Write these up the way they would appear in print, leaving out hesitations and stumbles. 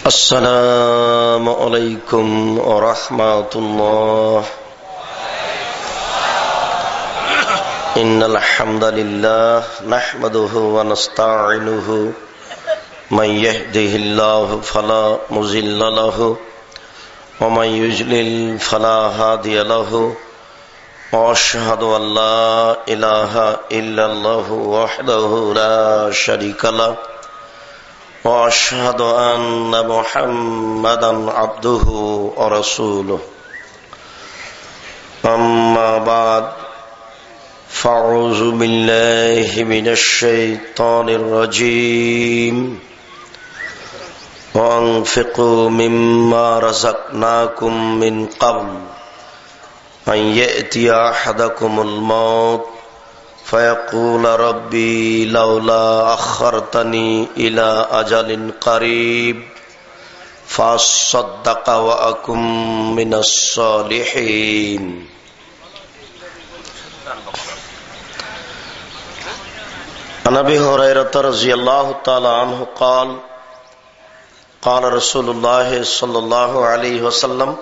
السلام عليكم ورحمة الله. إن الحمد لله نحمده ونستعينه من يهده الله فلا مضل له ومن يضلل فلا هادي له وأشهد أن لا إله إلا الله وحده لا شريك له وأشهد أن محمدا عبده ورسوله. أما بعد فأعوذ بالله من الشيطان الرجيم. وأنفقوا مما رزقناكم من قبل أن يأتي أحدكم الموت فيقول ربي لولا أخرتني إلى أجل قريب فأصدق وأكن من الصالحين. عن أبي هريرة رضي الله تعالى عنه قال قال رسول الله صلى الله عليه وسلم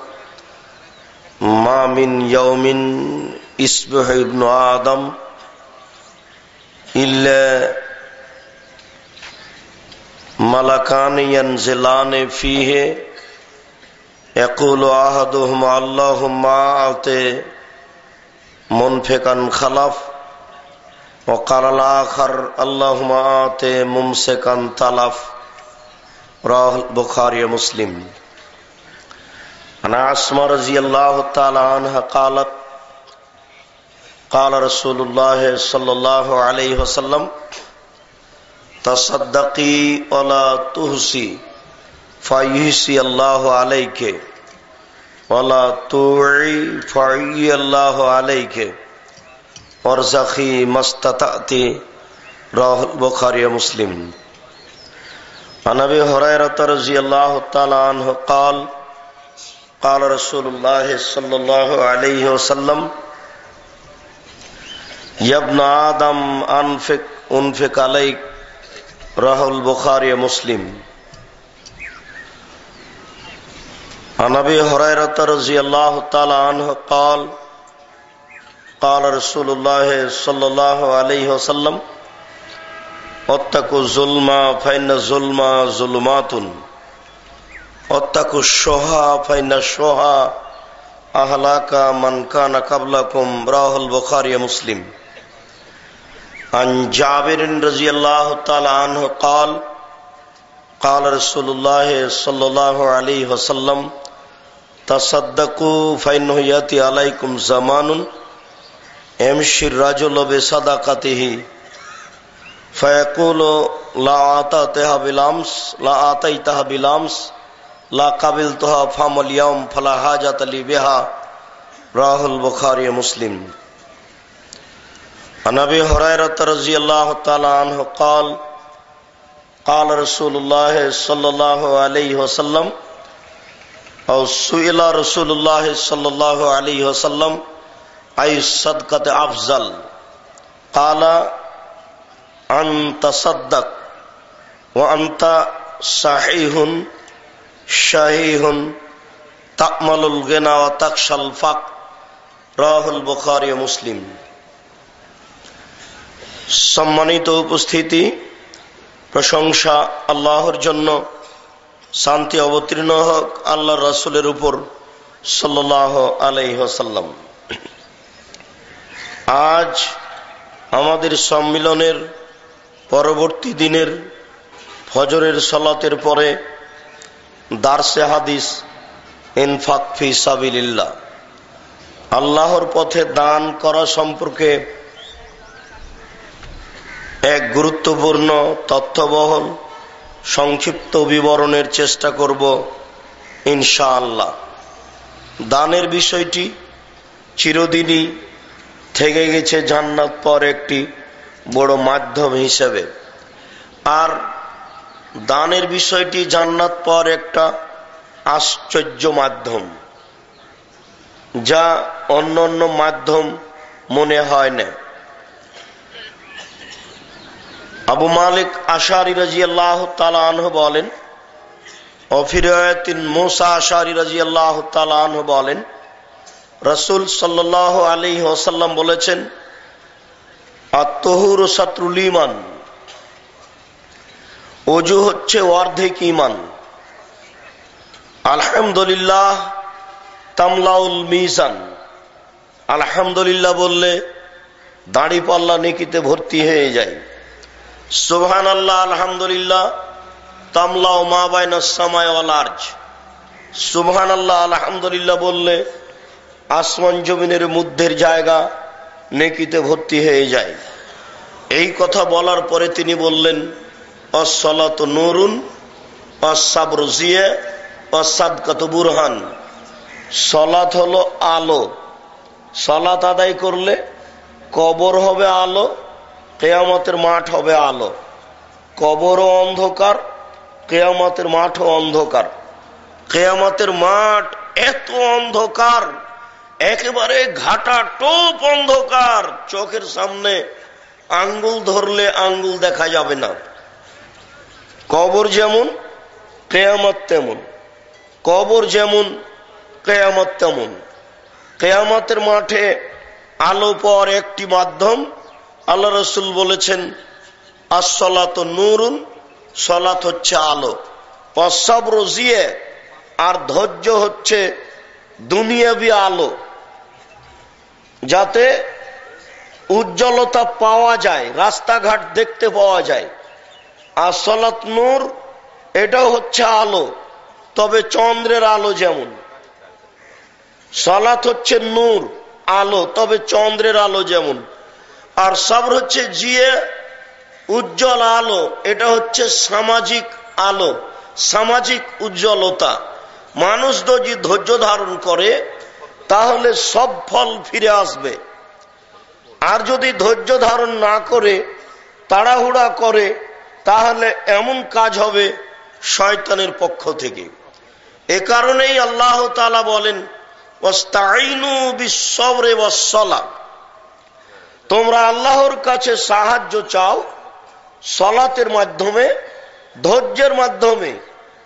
ما من يوم يصبح ابن آدم إلا ملكان ينزلان فيه يقول أحدهما اللهم أعط منفقا خلف وقال الآخر اللهم أعط ممسكا تلف. رواه البخاري ومسلم. عن أسماء رضي الله تعالى عنها قالت قال رسول الله صلى الله عليه وسلم تصدقي ولا تحصي فيحصي الله عليك ولا توعي فيعي الله عليك وارزقي ما استطعت. رواه البخاري ومسلم. عن أبي هريرة رضي الله تعالى عنه قال قال رسول الله صلى الله عليه وسلم يا ابن آدم أنفق عليك. رواه البخاري ومسلم. عن أبي هريرة رضي الله تعالى عنه قال قال رسول الله صلى الله عليه وسلم اتقوا الظلم فإن الظلم ظلمات واتقوا الشح فإن الشح أهلك من كان قبلكم. رواه البخاري ومسلم. عن جابر رضي الله تعالى عنه قال قال رسول الله صلى الله عليه وسلم تصدقوا فإنه يأتي عليكم زمان يمشي الرجل بصدقته فيقول لا أعطيتها بالأمس لا قبلتها فم اليوم فلا حاجة لي بها. رواه البخاري ومسلم. عن أبي هريرة رضي الله تعالى عنه قال قال رسول الله صلى الله عليه وسلم أو سئل رسول الله صلى الله عليه وسلم أي الصدقة أفضل قال أن تصدق وأنت صحيح شهيه تأمل الغنى وتخشى الفقر. رواه البخاري ومسلم. সম্মানিত উপস্থিতি, প্রশংসা আল্লাহর জন্য, শান্তি অবতীর্ণ হোক আল্লাহর রাসূলের উপর সাল্লাল্লাহু আলাইহি ওয়াসাল্লাম। আজ আমাদের সম্মিলনের পরবর্তী দিনের ফজরের সালাতের পরে দারসে হাদিস ইনফাক ফি সাবিলিল্লাহ, আল্লাহর পথে দান করা সম্পর্কে এক গুরুত্বপূর্ণ তথ্যবহল সংক্ষিপ্ত বিবরণের চেষ্টা করব ইনশাআল্লাহ। দানের বিষয়টি চিরদিনই থেকে গেছে জান্নাত পর একটি বড় মাধ্যম হিসেবে, আর দানের বিষয়টি জান্নাত পর একটা আশ্চর্য মাধ্যম, যা অন্য অন্য মাধ্যম মনে হয় না। আবু মালিক আশারী রাদিয়াল্লাহু তাআলা আনহু বলেন, অফিরায়াতিন মুসা আশআরী রাদিয়াল্লাহু তাআলা আনহু বলেন, রাসূল সাল্লাল্লাহু আলাইহি ওয়াসাল্লাম বলেছেন, আত-তাহুরু শাতরুল ঈমান, ওযু হচ্ছে অর্ধেক ঈমান। আলহামদুলিল্লাহ তামলাউল মিজান, আলহামদুলিল্লাহ বললে দাড়িপাল্লা নেকিতে ভর্তি হয়ে যায়। সুবহানাল্লাহ আলহামদুলিল্লাহ তামলাউ মা বাইনাস সামাই ওয়াল আরজ, সুবহানাল্লাহ আলহামদুলিল্লাহ বললে আসমান জমিনের মধ্যের জায়গা নেকিতে ভর্তি হয়ে যায়। এই কথা বলার পরে তিনি বললেন, আস-সালাতু নূরুন ওয়াস-সাবরু জিয়া ওয়াস-সাদকাতু বুরহান, সালাত হলো আলো। সালাত আদায় করলে কবর হবে আলো, কিয়ামতের মাঠ হবে আলো। কবরও অন্ধকার, কিয়ামতের মাঠও অন্ধকার। কিয়ামতের মাঠ এত অন্ধকার, একেবারে ঘাটা টোপ অন্ধকার, চোখের সামনে আঙ্গুল ধরলে আঙ্গুল দেখা যাবে না। কবর যেমন কিয়ামত তেমন, কবর যেমন কিয়ামত তেমন। কিয়ামতের মাঠে আলো পাওয়ার একটি মাধ্যম, আল্লাহ রাসূল বলেছেন, আস-সালাতু নূরুন, সালাত হচ্ছে আলো, ওয়াস-সাবরু জিয়া, আর ধৈর্য হচ্ছে দুনিয়াবি আলো, যাতে উজ্জ্বলতা পাওয়া যায়, রাস্তাঘাট দেখতে পাওয়া যায়। আর সালাত নূর, এটাও হচ্ছে আলো, তবে চন্দ্রের আলো যেমন। সালাত হচ্ছে নূর, আলো, তবে চন্দ্রের আলো যেমন। আর সবর হচ্ছে জিয়ে, উজ্জ্বল আলো, এটা হচ্ছে সামাজিক আলো, সামাজিক উজ্জ্বলতা। মানুষ যদি ধৈর্য ধারণ করে তাহলে সব ফল ফিরে আসবে, আর যদি ধৈর্য ধারণ না করে তাড়াহুড়া করে তাহলে এমন কাজ হবে শয়তানের পক্ষ থেকে। এ কারণেই আল্লাহ তাআলা বলেন, ওয়াস্তাঈনু বিস-সাবরি ওয়াস-সালাহ, তোমরা আল্লাহর কাছে সাহায্য চাও সালাতের মাধ্যমে, ধৈর্যের মাধ্যমে।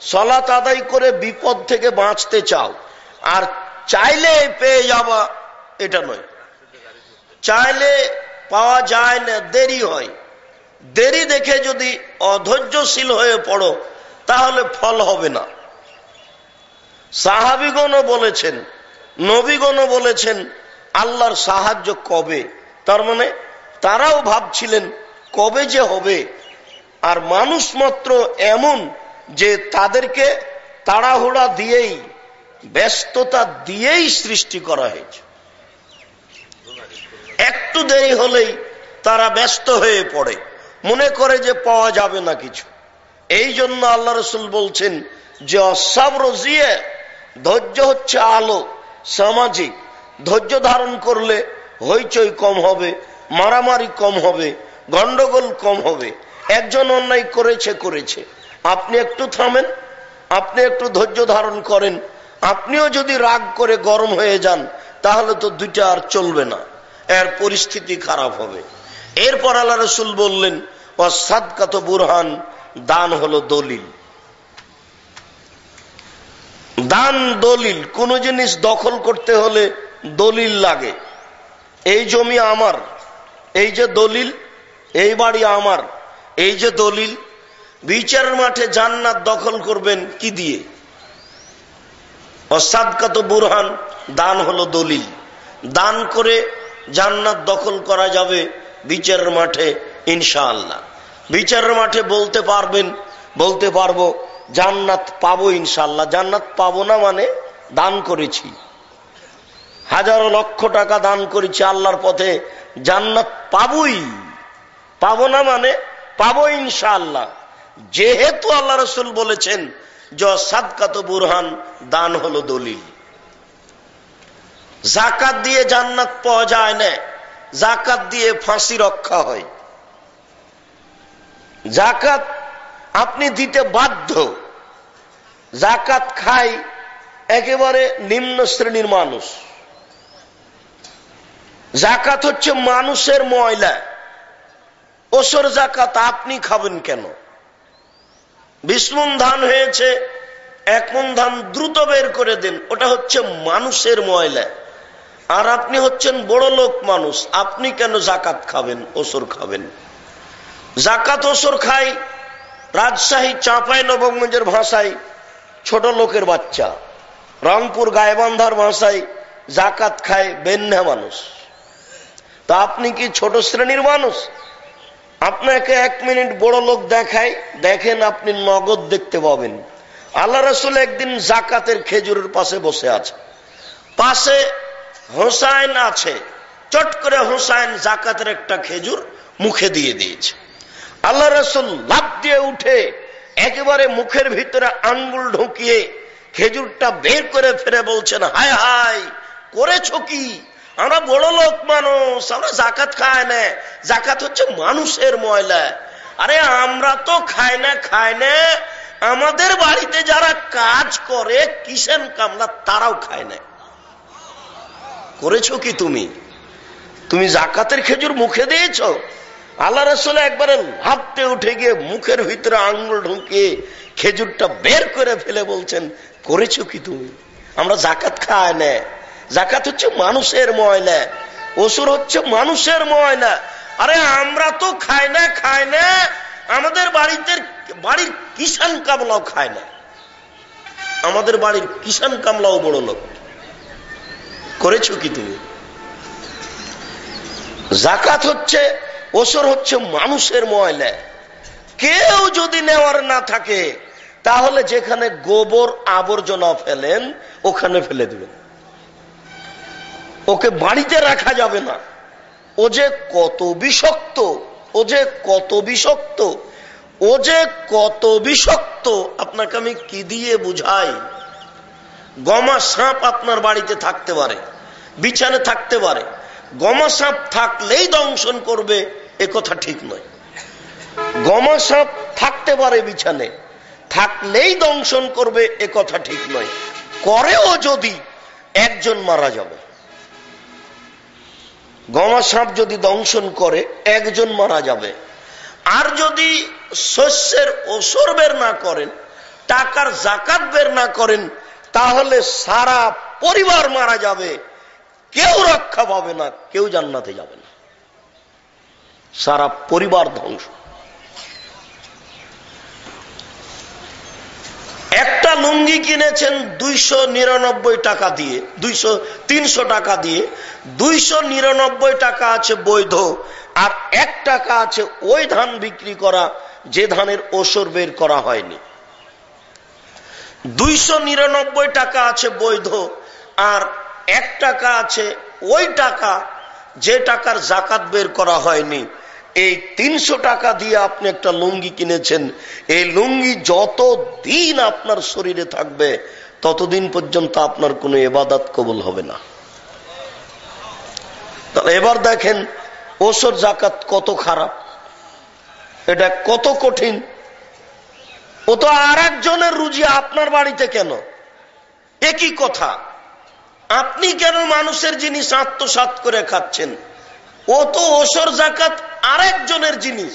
সালাত আদায় করে বিপদ থেকে বাঁচতে চাও, আর চাইলে পেয়ে যাবা এটা নয়। চাইলে পাওয়া যায় না, দেরি হয়। দেরি দেখে যদি অধৈর্যশীল হয়ে পড়ো তাহলে ফল হবে না। সাহাবীগণও বলেছেন, নবীগণও বলেছেন, আল্লাহর সাহায্য কবে। তার মানে তারাও ভাবছিলেন কবে যে হবে। আর মানুষ মাত্র এমন যে তাদেরকে তাড়াহুড়া দিয়েই, ব্যস্ততা দিয়েই সৃষ্টি করা হয়েছে। একটু দেরি হলেই তারা ব্যস্ত হয়ে পড়ে, মনে করে যে পাওয়া যাবে না কিছু। এই জন্য আল্লাহ রাসূল বলছেন যে আস-সাবরু জিয়া, ধৈর্য হচ্ছে আলো, সামাজিক। ধৈর্য ধারণ করলে হইচই কম হবে, মারামারি কম হবে, গন্ডগোল কম হবে। একজন অন্যায় করেছে, আপনি একটু থামেন, আপনি একটু ধৈর্য ধারণ করেন। আপনিও যদি রাগ করে গরম হয়ে যান তাহলে তো দুইটা আর চলবে না, এর পরিস্থিতি খারাপ হবে। এরপর আল্লাহ রাসূল বললেন, ওয়াস-সাদকাতু বুরহান, দান হলো দলিল। দান দলিল। কোন জিনিস দখল করতে হলে দলিল লাগে। এই জমি আমার, এই যে দলিল, এই বাড়ি আমার, এই যে দলিল। বিচারের মাঠে জান্নাত দখল করবেন কি দিয়ে? ওয়াস-সাদকাতু বুরহান, দান হলো দলিল। দান করে জান্নাত দখল করা যাবে বিচারের মাঠে ইনশাআল্লাহ। বিচারের মাঠে বলতে পারবো জান্নাত পাবো ইনশাআল্লাহ। জান্নাত পাবো না মানে দান করেছি, হাজারো লক্ষ টাকা দান করেছি আল্লাহর পথে, জান্নাত পাবোই। পাবো না মানে পাবো ইনশাআল্লাহ। যেহেতু আল্লাহ রাসূল বলেছেন যে সাদকাতু বুরহান, দান হলো দলিল। যাকাত দিয়ে জান্নাত পাওয়া যায় না, যাকাত দিয়ে ফাঁসি রক্ষা হয়। যাকাত আপনি দিতে বাধ্য। যাকাত খায় একেবারে নিম্ন শ্রেণীর মানুষ। যাকাত হচ্ছে মানুষের ময়লা। ওসর যাকাত আপনি খাবেন কেন? 20 মণ ধান হয়েছে, এক মণ ধান দ্রুত বের করে দেন, ওটা হচ্ছে মানুষের ময়লা। আর আপনি হচ্ছেন বড় লোক মানুষ, আপনি কেন জাকাত খাবেন, ওসর খাবেন? জাকাত ওসর খাই রাজশাহী চাঁপাইনবাবগঞ্জের ভাষায় ছোট লোকের বাচ্চা, রংপুর গায়েবান্ধার ভাষায় জাকাত খায় বেন্যা মানুষ। তা আপনি কি ছোট শ্রেণীর মানুষ? আপনাকে 1 মিনিট বড় লোক দেখায়, দেখেন আপনি নগদ দেখতে পাবেন। আল্লাহ রাসূল একদিন জাকাতের খেজুরের পাশে বসে আছে, পাশে হোসাইন আছে। চট করে হোসাইন জাকাতের একটা খেজুর মুখে দিয়ে দিয়েছে। আল্লাহ রাসূল লাফ দিয়ে উঠে একেবারে মুখের ভিতরে আঙ্গুল ঢুকিয়ে খেজুরটা বের করে ফেলে বলছেন, হায় হায় করেছো কি? আমরা বড় লোক মানুষ, আমরা জাকাত খাই না, জাকাত হচ্ছে মানুষের ময়লা। আরে আমরা তো খাই না, আমাদের বাড়িতে যারা কাজ করে কিষেন কামলা তারাও খায় না। করেছো কি তুমি? তুমি জাকাতের খেজুর মুখে দিয়েছ? আল্লাহ রাসূল একবারে হাঁপতে উঠে গিয়ে মুখের ভিতরে আঙ্গুল ঢুকিয়ে খেজুরটা বের করে ফেলে বলছেন, করেছো কি তুমি? আমরা জাকাত খাই না, জাকাত হচ্ছে মানুষের ময়লা, ওসুর হচ্ছে মানুষের ময়লা। আরে আমরা তো খাই না, আমাদের বাড়ির কিষান কামলাও খায় না, আমাদের বাড়ির কিষান কামলাও বড় লোক। করেছো কি তুমি? জাকাত হচ্ছে ওসর হচ্ছে মানুষের ময়লা। কেউ যদি নেওয়ার না থাকে তাহলে যেখানে গোবর আবর্জনা ফেলেন ওখানে ফেলে দিবেন, ওকে বাড়িতে রাখা যাবে না। ও যে কত বিষাক্ত, আপনাকে আমি কি দিয়ে বুঝাই? গমা সাপ আপনার বাড়িতে থাকতে পারে, বিছানে থাকতে পারে, গমা সাপ থাকলেই দংশন করবে এ কথা ঠিক নয়। গমা সাপ থাকতে পারে বিছানে, থাকলেই দংশন করবে এ কথা ঠিক নয়। করেও যদি একজন মারা যাবে, গমা সাপ যদি দংশন করে একজন মারা যাবে। আর যদি শস্যের ওসর বের না করেন, টাকার জাকাত বের না করেন, তাহলে সারা পরিবার মারা যাবে, কেউ রক্ষা পাবে না, কেউ জান্নাতে যাবে না, সারা পরিবার ধ্বংস। একটা লুঙ্গি কিনেছেন 299 টাকা দিয়ে, 300 টাকা দিয়ে, 299 টাকা আছে বৈধ, আর 1 টাকা আছে ওই ধান বিক্রি করা যে ধানের ওসর বের করা হয়নি। 299 টাকা আছে বৈধ, আর 1 টাকা আছে ওই টাকা যে টাকার জাকাত বের করা হয়নি। এই 300 টাকা দিয়ে আপনি একটা লুঙ্গি কিনেছেন, এই লুঙ্গি যত দিন আপনার শরীরে থাকবে ততদিন পর্যন্ত আপনার কোনো ইবাদত কবুল হবে না। তাহলে এবার দেখেন ওসর জাকাত কত খারাপ, এটা কত কঠিন। ও তো আর একজনের রুজি আপনার বাড়িতে কেন? একই কথা, আপনি কেন মানুষের জিনিস আত্মসাৎ করে খাচ্ছেন? ও তো ওসর জাকাত আরেকজনের জিনিস,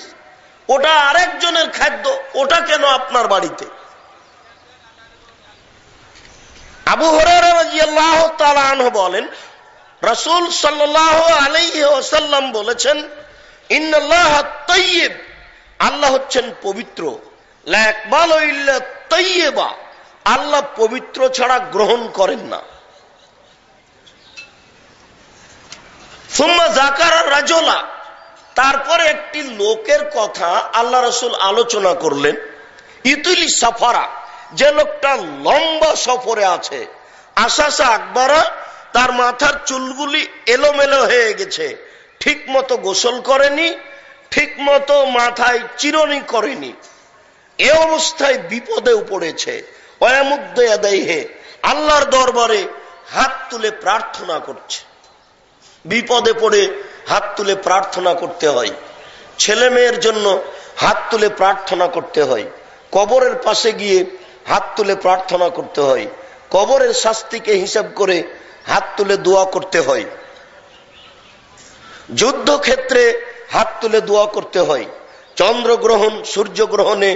ওটা আরেকজনের খাদ্য, ওটা কেন আপনার বাড়িতে? আবু হুরায়রা রাদিয়াল্লাহু তাআলা আনহু বলেন, রাসূল সাল্লাল্লাহু আলাইহি ওয়াসাল্লাম বলেছেন, ইন্নাল্লাহা তাইয়্যিব, আল্লাহ হচ্ছেন পবিত্র, লা ইয়াকবালু ইল্লা তাইয়্যিবা, আল্লাহ পবিত্র ছাড়া গ্রহণ করেন না। সুম্মা যাকারা রাজুলা, তারপরে একটি লোকের কথা আল্লাহ রাসূল আলোচনা করলেন। ইতুলি সাফারা, যে লোকটা লম্বা সফরে আছে, আশাসা আকবারা, তার মাথার চুলগুলি এলোমেলো হয়ে গেছে, ঠিক মতো গোসল করেনি, ঠিক মতো মাথায় চিরুনি করেনি, এ অবস্থায় বিপদে পড়েছে। ওয়ামুদ্দে ইয়াদাইহি, আল্লাহর দরবারে হাত তুলে প্রার্থনা করছে। বিপদে পড়ে হাত তুলে প্রার্থনা করতে হয়, ছেলে মেয়ের জন্য হাত তুলে প্রার্থনা করতে হয়, কবরের পাশে গিয়ে হাত তুলে প্রার্থনা করতে হয়, কবরের শাস্তিকে হিসাব করে হাত তুলে দোয়া করতে হয়, যুদ্ধক্ষেত্রে হাত তুলে দোয়া করতে হয়, চন্দ্রগ্রহণ সূর্যগ্রহণে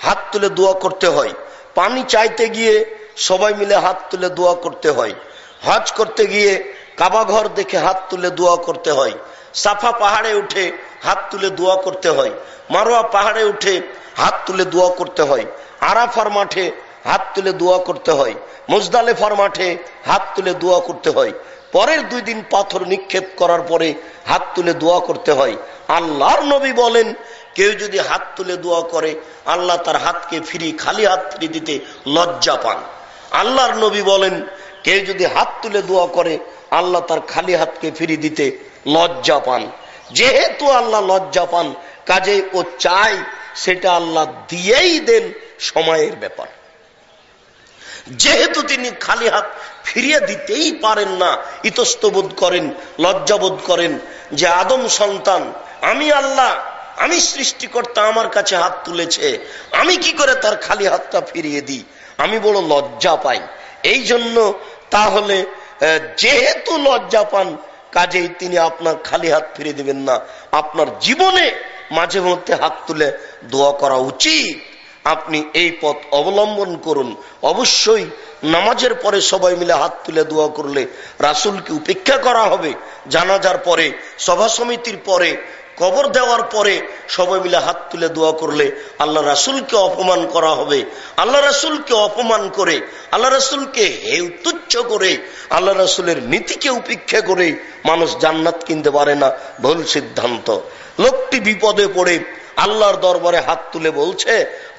হাত তুলে দোয়া করতে হয়, পানি চাইতে গিয়ে সবাই মিলে হাত তুলে দোয়া করতে হয়, হজ করতে গিয়ে কাবা ঘর দেখে হাত তুলে দোয়া করতে হয়, সাফা পাহাড়ে উঠে হাত তুলে দোয়া করতে হয়, মারোয়া পাহাড়ে উঠে হাত তুলে দোয়া করতে হয়, আরাফার মাঠে হাত তুলে দোয়া করতে হয়, মুজদালেফার মাঠে হাত তুলে দোয়া করতে হয়, পরের 2 দিন পাথর নিক্ষেপ করার পরে হাত তুলে দোয়া করতে হয়। আল্লাহর নবী বলেন, কেউ যদি হাত তুলে দোয়া করে আল্লাহ তার হাতকে খালি হাত ফিরিয়ে দিতে লজ্জা পান। আল্লাহর নবী বলেন, কেউ যদি হাত তুলে দোয়া করে আল্লাহ তার খালি হাতকে ফিরিয়ে দিতে লজ্জা পান। যেহেতু আল্লাহ লজ্জা পান, কাজে ও চাই সেটা আল্লাহ দিয়েই দেন, সময়ের ব্যাপার। যেহেতু তিনি খালি হাত ফিরিয়ে দিতেই পারেন না, ইতস্তবোধ করেন, লজ্জাবোধ করেন যে আদম সন্তান, আমি আল্লাহ, আমি সৃষ্টিকর্তা, আমার কাছে হাত তুলেছে, আমি কি করে তার খালি হাতটা ফিরিয়ে দিই, আমি বড় লজ্জা পাই। এই জন্য তাহলে যেহেতু লজ্জা পান, কাজেই তিনি আপনার খালি হাত ফিরিয়ে দিবেন না। আপনার জীবনে মাঝে মধ্যে হাত তুলে দোয়া করা উচিত। আপনি এই পথ অবলম্বন করুন। অবশ্যই নামাজের পরে সবাই মিলে হাত তুলে দোয়া করলে রাসূলকে উপেক্ষা করা হবে। জানাজার পরে, সভা সমিতির পরে, কবর দেওয়ার পরে সবাই মিলে হাত তুলে দোয়া করলে আল্লাহ রাসূলকে অপমান করা হবে। আল্লাহ রাসূলকে অপমান করে, আল্লাহ রাসূলকে হেয় তুচ্ছ করে, আল্লাহ রাসূলের নীতিকে উপেক্ষা করে মানুষ জান্নাত কিনতে পারে না। ভুল সিদ্ধান্ত। লোকটি বিপদে পড়ে আল্লাহর দরবারে হাত তুলে বলছে,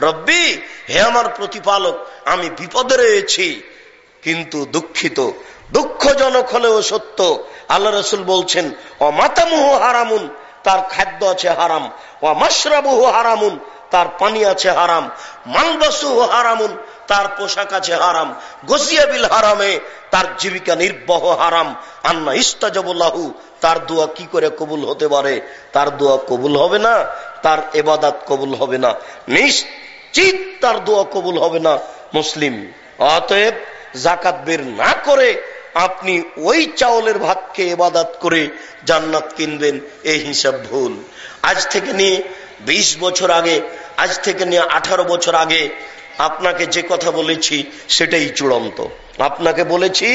রব্বি, হে আমার প্রতিপালক, আমি বিপদে রয়েছি, কিন্তু দুঃখিত। দুঃখজনক হলেও সত্য। আল্লাহ রাসূল বলছেন, অমাতামুহু হারামুন, তার খাদ্য আছে হারাম, ওয়া মাশরাবুহু হারামুন, তার পানি আছে হারাম, মালবাসুহু হারামুন, তার পোশাক আছে হারাম, গসিয়া বিল হারামে, তার জীবিকা নির্বাহ হারাম। আন্না ইস্তাজাবু লাহু, তার দোয়া কি করে কবুল হতে পারে? তার দোয়া কবুল হবে না, তার ইবাদত কবুল হবে না, নিশ্চিত তার দোয়া কবুল হবে না। মুসলিম। অতএব যাকাত বের না করে আপনি ওই চাউলের ভাতকে ইবাদত করে জান্নাত কিনবেন, এই হিসাব ভুল। আজ থেকে নিয়ে 20 বছর আগে, আজ থেকে নিয়ে 18 বছর আগে আপনাকে যে কথা বলেছি সেটাই চূড়ান্ত। আপনাকে বলেছি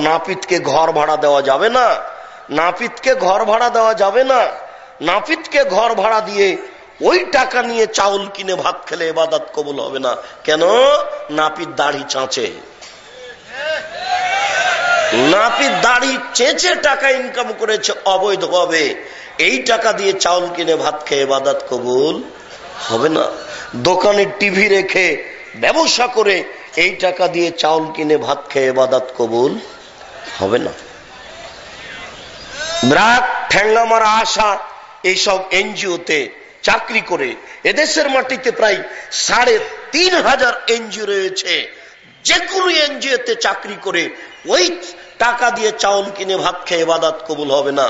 নাপিতকে ঘর ভাড়া দেওয়া যাবে না, নাপিতকে ঘর ভাড়া দেওয়া যাবে না। নাপিতকে ঘর ভাড়া দিয়ে ওই টাকা নিয়ে চাউল কিনে ভাত খেলে ইবাদত কবুল হবে না। কেন? নাপিত দাড়ি চাঁচে, নাপিত দাড়ি চেঁচে টাকা ইনকাম করেছে অবৈধভাবে। এই টাকা দিয়ে চাউল কিনে ভাত খেয়ে ইবাদত কবুল হবে না। দোকানে টিভি রেখে ব্যবসা করে এই টাকা দিয়ে চাউল কিনে ভাত খেয়ে ইবাদত কবুল হবে না। ব্রাক ঠেঙ্গা মারা আশা এইসব এনজিওতে চাকরি করে, এদেশের মাটিতে প্রায় 3500 এনজিও রয়েছে। যে কোনো এনজিওতে চাকরি করে ওই টাকা দিয়ে চাউল কিনে ভাত খেয়ে ইবাদত কবুল হবে না।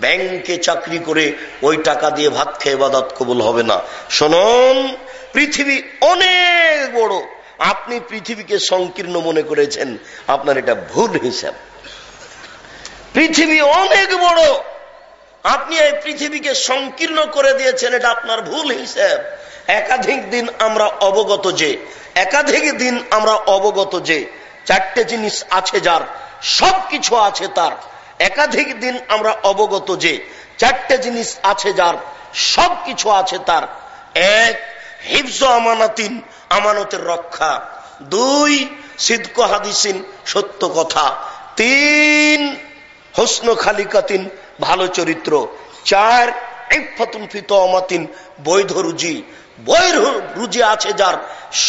ব্যাংকে চাকরি করে ওই টাকা দিয়ে ভাত খেয়ে ইবাদত কবুল হবে না। শুনুন, পৃথিবী অনেক বড়। আপনি পৃথিবীকে সংকীর্ণ মনে করেছেন, আপনার এটা ভুল হিসাব। পৃথিবী অনেক বড়, আপনি এই পৃথিবীকে সংকীর্ণ করে দিয়েছেন, এটা আপনার ভুল হিসাব। একাধিক দিন আমরা অবগত যে 4টে জিনিস আছে যার, সবকিছু আছে তার। একাধিক দিন আমরা অবগত যে 4টে জিনিস আছে যার, সবকিছু আছে তার। 1, হিফজ আমানাতিন, আমানতের রক্ষা। 2, সিদক হাদিসিন, সত্য কথা। 3, হুসন খালিকাতিন, ভালো চরিত্র। 4, ইফাতুন ফি তাওমাতিন, বৈধ রুজি। বৈধ রুজি আছে যার,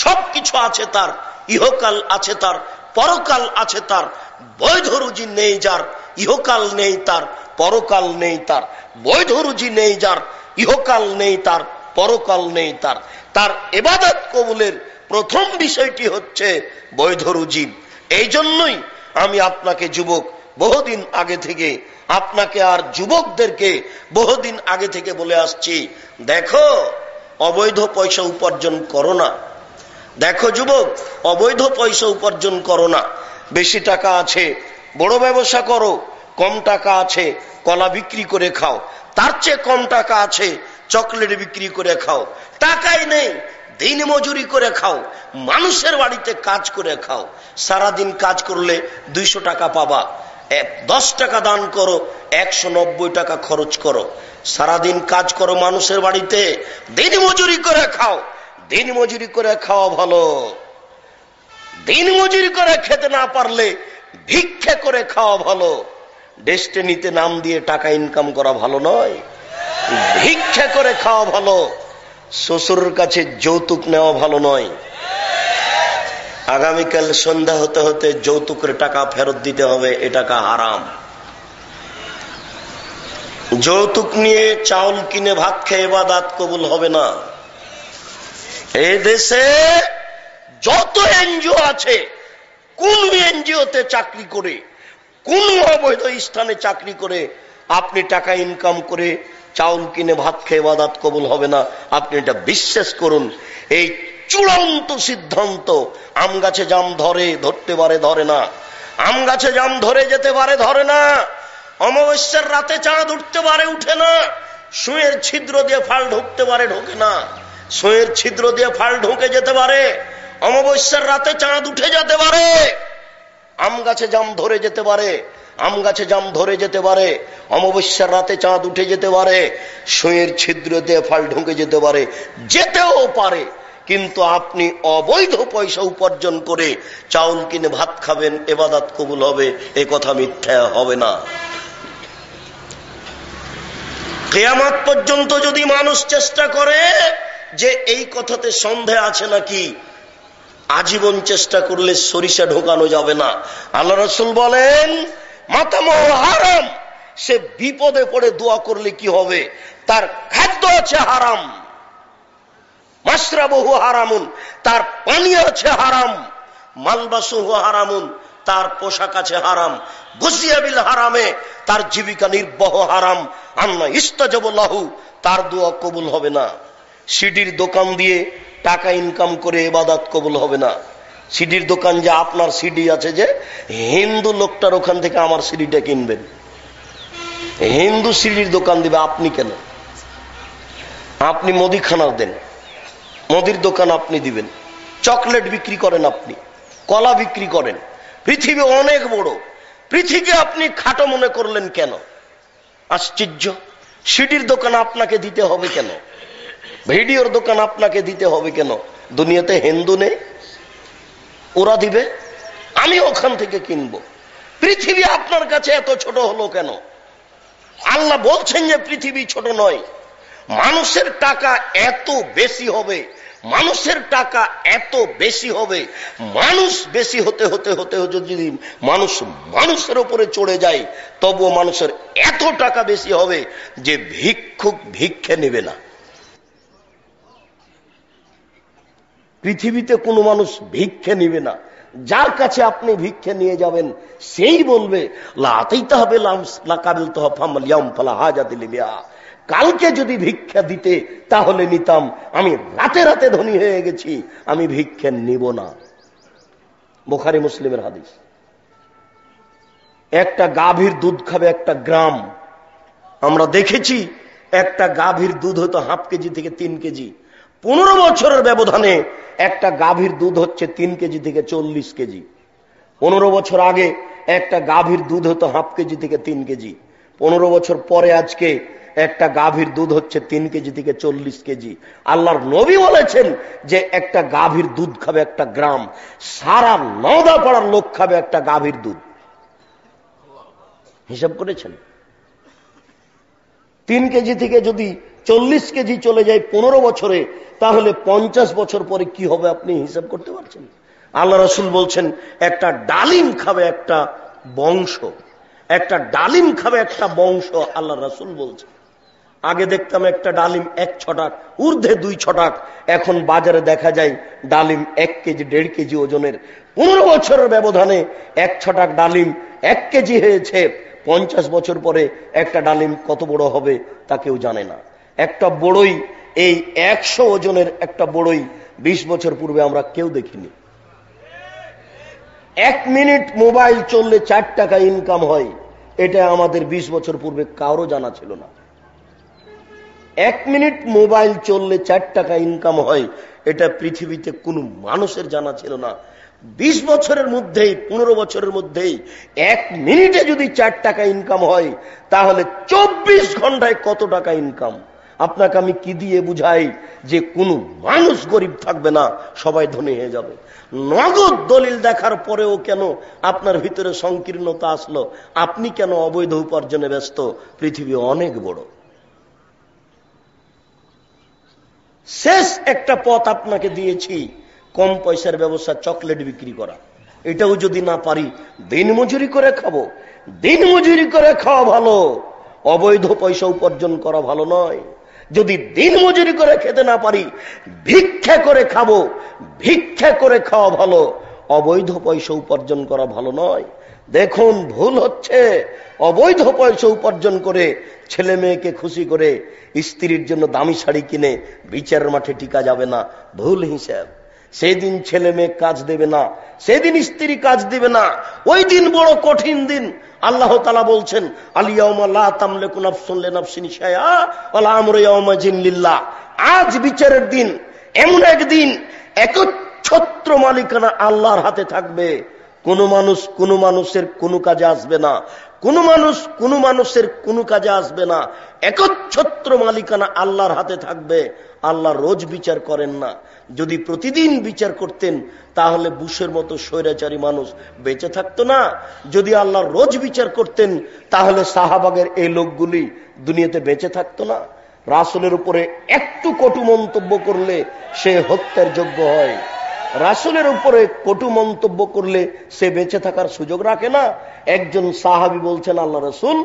সবকিছু আছে তার। ইহকাল আছে তার, পরকাল আছে তার। বৈধ রুজি নেই যার, ইহকাল নেই তার, পরকাল নেই তার। বৈধ রুজি নেই যার, ইহকাল নেই তার, পরকাল নেই তার। তার ইবাদত কবুলের প্রথম বিষয়টি হচ্ছে বৈধ রুজি। এই জন্যই আমি আপনাকে যুবক বহুদিন আগে থেকে, আপনাকে আর যুবকদেরকে বহুদিন আগে থেকে বলে আসছি, দেখো অবৈধ পয়সা উপার্জন করো না। দেখো যুবক, অবৈধ পয়সা উপার্জন করো না। বেশি টাকা আছে বড় ব্যবসা করো, কম টাকা আছে কলা বিক্রি করে খাও, তার চেয়ে কম টাকা আছে চকলেট বিক্রি করে খাও। টাকাই নেই, দিন মজুরি করে খাও, মানুষের বাড়িতে কাজ করে খাও। সারাদিন কাজ করলে 200 টাকা পাবা, 10 টাকা দান করো, 190 টাকা খরচ করো। সারাদিন কাজ করো মানুষের বাড়িতে, দিন মজুরি করে খাও। দিন মজুরি করে খাওয়া ভালো। দিন মজুরি করে খেতে না পারলে ভিক্ষা করে খাওয়া ভালো। ডেস্টিনিতে নাম দিয়ে টাকা ইনকাম করা ভালো নয়, ভিক্ষা করে খাওয়া ভালো। শ্বশুরের কাছে যৌতুক নেওয়া ভালো নয়। আগামীকাল সন্ধ্যা হতে হতে যৌতুকের টাকা ফেরত দিতে হবে, এ টাকা হারাম। যৌতুক নিয়ে চাউল কিনে ভাত খেয়ে ইবাদত কবুল হবে না। এই দেশে যত এনজিও আছে, কোন এনজিওতে চাকরি করে, কোন অবৈধ স্থানে চাকরি করে আপনি টাকা ইনকাম করে চাউল কিনে ভাত খেয়ে ইবাদত কবুল হবে না, আপনি এটা বিশ্বাস করুন। এই চূড়ান্ত সিদ্ধান্ত। আম গাছে জাম ধরতে পারে, ধরে না। আম গাছে জাম ধরে যেতে পারে, ধরে না। অমাবস্যার রাতে চাঁদ উঠতে পারে, উঠে না। সুঁয়ের ছিদ্র দিয়ে ফাল ঢুকতে পারে, ঢোকে না। সুঁয়ের ছিদ্র দিয়ে ফাল ঢুকে যেতে পারে, অমাবস্যার রাতে চাঁদ উঠে যেতে পারে। আম গাছে জাম ধরে যেতে পারে, আম গাছে জাম ধরে যেতে পারে, অমাবস্যার রাতে চাঁদ উঠে যেতে পারে, সুঁয়ের ছিদ্র দিয়ে ফাল ঢুকে যেতে পারে, যেতেও পারে। কিন্তু আপনি অবৈধ পয়সা উপার্জন করে চাউল কিনে ভাত খাবেন, ইবাদত কবুল হবে, এ কথা মিথ্যা হবে না। কিয়ামত পর্যন্ত যদি মানুষ চেষ্টা করে যে এই কথাতে সন্দেহ আছে নাকি, আজীবন চেষ্টা করলে সরিষা ঢোকানো যাবে না। আল্লাহ রাসূল বলেন, মাতামুহু হারাম। সে বিপদে পড়ে দোয়া করলে কি হবে? তার খাদ্য আছে হারাম, মাশরাবুহু হারামুন, তার পানি আছে হারাম, মালবাসুহু হারামুন, তার পোশাক আছে হারাম, গুজিয়া বিল হারামে, তার জীবিকা নির্বাহ হারাম। আন্না ইস্তাজাবু লাহু, তার দোয়া কবুল হবে না। সিডির দোকান দিয়ে টাকা ইনকাম করে ইবাদত কবুল হবে না। সিডির দোকান, যে আপনার সিডি আছে, যে হিন্দু লোকটার ওখান থেকে আমার সিডিটা কিনবেন, হিন্দু সিডির দোকান দিবে, আপনি কেন? আপনি মুদিখানা দেন, মুদির দোকান আপনি দিবেন। চকলেট বিক্রি করেন, আপনি কলা বিক্রি করেন, পৃথিবী অনেক বড়, পৃথিবী আপনি খাটো মনে করলেন কেন? আশ্চর্য। সিডির দোকান আপনাকে দিতে হবে কেন? ভিডিওর দোকান আপনাকে দিতে হবে কেন? দুনিয়াতে হিন্দু নেই, ওরা দিবে, আমি ওখান থেকে কিনবো। পৃথিবী আপনার কাছে এত ছোট হলো কেন? আল্লাহ বলছেন যে পৃথিবী ছোট নয়, মানুষের টাকা এত বেশি হবে, মানুষের টাকা এত বেশি হবে, মানুষ বেশি হতে হতে হতে হতে যদি মানুষ মানুষের উপরে চড়ে যায়, তবুও মানুষের এত টাকা বেশি হবে যে ভিক্ষুক ভিক্ষে নেবে না। পৃথিবীতে কোনো মানুষ ভিক্ষে নিবে না। যার কাছে আপনি ভিক্ষে নিয়ে যাবেন সেই বলবে, কালকে যদি ভিক্ষা দিতে তাহলে নিতাম, আমি রাতে রাতে ধনী হয়ে গেছি, আমি ভিক্ষা নিব না। বুখারী মুসলিমের হাদিস। একটা গাভীর দুধ খাবে একটা গ্রাম। আমরা দেখেছি একটা গাভীর দুধ হতো 1/2 কেজি থেকে 3 কেজি। 15 বছরের ব্যবধানে একটা গাভীর দুধ হচ্ছে 3 কেজি থেকে 40 কেজি। 15 বছর আগে একটা গাভীর দুধ হতো 1/2 কেজি থেকে 3 কেজি। 15 বছর পরে আজকে একটা গাভীর দুধ হচ্ছে 3 কেজি থেকে 40 কেজি। আল্লাহর নবী বলেছেন যে একটা গাভীর দুধ খাবে একটা গ্রাম, সারা নওদা পাড়ার লোক খাবে একটা গাভীর দুধ। হিসাব করেছেন? 3 কেজি থেকে যদি 40 কেজি চলে যায় 15 বছরে, তাহলে 50 বছর পরে কি হবে আপনি হিসাব করতে পারছেন? আল্লাহ রাসূল বলছেন একটা ডালিম খাবে একটা বংশ, একটা ডালিম খাবে একটা বংশ। আল্লাহ রাসূল বলছেন। আগে দেখতাম একটা ডালিম 1 ছটাক, ঊর্ধ্বে 2 ছটাক। এখন বাজারে দেখা যায় ডালিম 1 কেজি 1.5 কেজি ওজনের। 15 বছরের ব্যবধানে 1 ছটাক ডালিম 1 কেজি হয়েছে। 50 বছর পরে একটা ডালিম কত বড় হবে তা কেউ জানে না। একটা বড়ই, এই 100 ওজনের একটা বড়ই 20 বছর পূর্বে আমরা কেউ দেখিনি। 1 মিনিট মোবাইল চললে 4 টাকা ইনকাম হয়, এটা আমাদের 20 বছর পূর্বে কারো জানা ছিল না। 1 মিনিট মোবাইল চললে 4 টাকা ইনকাম হয়, এটা পৃথিবীতে কোনো মানুষের জানা ছিল না। 20 বছরের মধ্যেই, 15 বছরের মধ্যেই 1 মিনিটে যদি 4 টাকা ইনকাম হয়, তাহলে 24 ঘন্টায় কত টাকা ইনকাম? আপনাকে আমি কি দিয়ে বুঝাই যে কোনো মানুষ গরিব থাকবে না, সবাই ধনী হয়ে যাবে? নগদ দলিল দেখার পরেও কেন আপনার ভিতরে সংকীর্ণতা আসলো? আপনি কেন অবৈধ উপার্জনে ব্যস্ত? পৃথিবী অনেক বড়। শেষ একটা পথ আপনাকে দিয়েছি, কম পয়সার ব্যবসা, চকলেট বিক্রি করা। এটাও যদি না পারি, দিনমজুরি করে খাবো। দিনমজুরি করে খাওয়া ভালো, অবৈধ পয়সা উপার্জন করা ভালো নয়। যদি দিনমজুরি করে খেতে না পারি, ভিক্ষা করে খাবো। ভিক্ষা করে খাওয়া ভালো, অবৈধ পয়সা উপার্জন করা ভালো নয়। দেখুন, ভুল হচ্ছে। অবৈধ পয়সা উপার্জন করে ছেলে মেয়েকে খুশি করে স্ত্রীর জন্য দামি শাড়ি কিনে বিচারের মাঠে টিকা যাবে না, ভুল হিসাব। সেদিন ছেলে মেয়ে কাজ দেবে না, সেদিন স্ত্রী কাজ দিবে না, ওই দিন বড় কঠিন দিন। আল্লাহ তাআলা বলছেন, আলিয়াউমা লা তামলিকু নাফসুন লিনাফসিন শাইআ ওয়াল আমরু ইয়াওমাইযিন লিল্লাহ। আজ বিচারের দিন, এমন একদিন একচ্ছত্র মালিকানা আল্লাহর হাতে থাকবে। কোন মানুষ কোন মানুষের কোন কাজে আসবে না, কোন মানুষ কোন মানুষের কোন কাজে আসবে না। একচ্ছত্র মালিকানা আল্লাহর হাতে থাকবে। আল্লাহ রোজ বিচার করেন না। যদি প্রতিদিন বিচার করতেন, তাহলে বুশের মতো স্বৈরাচারী মানুষ বেঁচে থাকতো না। যদি আল্লাহ রোজ বিচার করতেন, তাহলে সাহাবাগের এই লোকগুলি দুনিয়াতে বেঁচে থাকতো না। রাসূলের উপরে একটু কটু মন্তব্য করলে সে হত্যার যোগ্য হয়। রাসূলের উপরে কটু মন্তব্য করলে সে বেঁচে থাকার সুযোগ রাখে না। একজন সাহাবী বলছেন, আল্লাহ রাসূল,